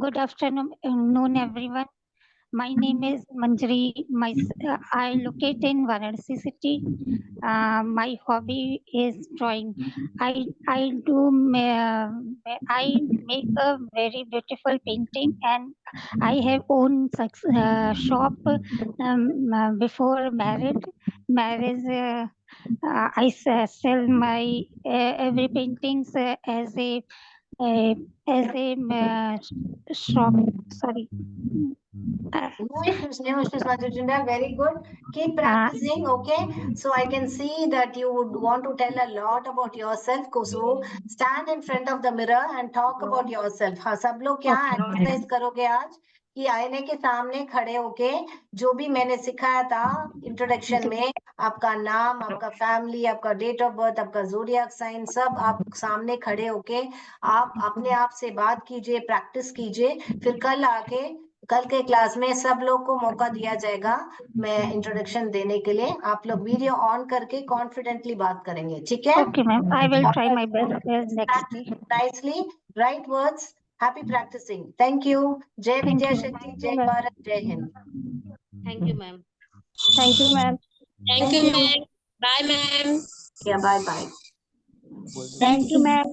Good afternoon, everyone. My name is Manjari. I locate in Varanasi city. My hobby is drawing. I make a very beautiful painting, and I have owned shop before marriage. Sell my every paintings as a shop. Sorry. No issues, Manjari Jindal. Very good. Keep practicing, okay? So I can see that you would want to tell a lot about yourself. So stand in front of the mirror and talk about yourself. हाँ, सब लोग क्या exercise करोगे आज कि आईने के सामने खड़े होके जो भी मैंने सिखाया था इंट्रोडक्शन में, आपका नाम, आपका फैमिली, आपका डेट ऑफ बर्थ, आपका ज़ोडिएक साइन, सब आप सामने खड़े होके आप अपने आप से बात कीजिए, प्रैक्टिस कीजिए। फिर कल के क्लास में सब लोग को मौका दिया जाएगा मैं इंट्रोडक्शन देने के लिए। आप लोग वीडियो ऑन करके कॉन्फिडेंटली बात करेंगे, ठीक है? Okay, ma'am. I will try my best next day. Nicely, right words. Happy practicing. Thank you. जय Thank विजय you. शक्ति, Thank जय you, ma'am. भारत, जय Hind. Thank you, ma'am. Thank you, ma'am. Thank you, ma'am. Bye, ma'am. Yeah, bye bye. Thank you, ma'am.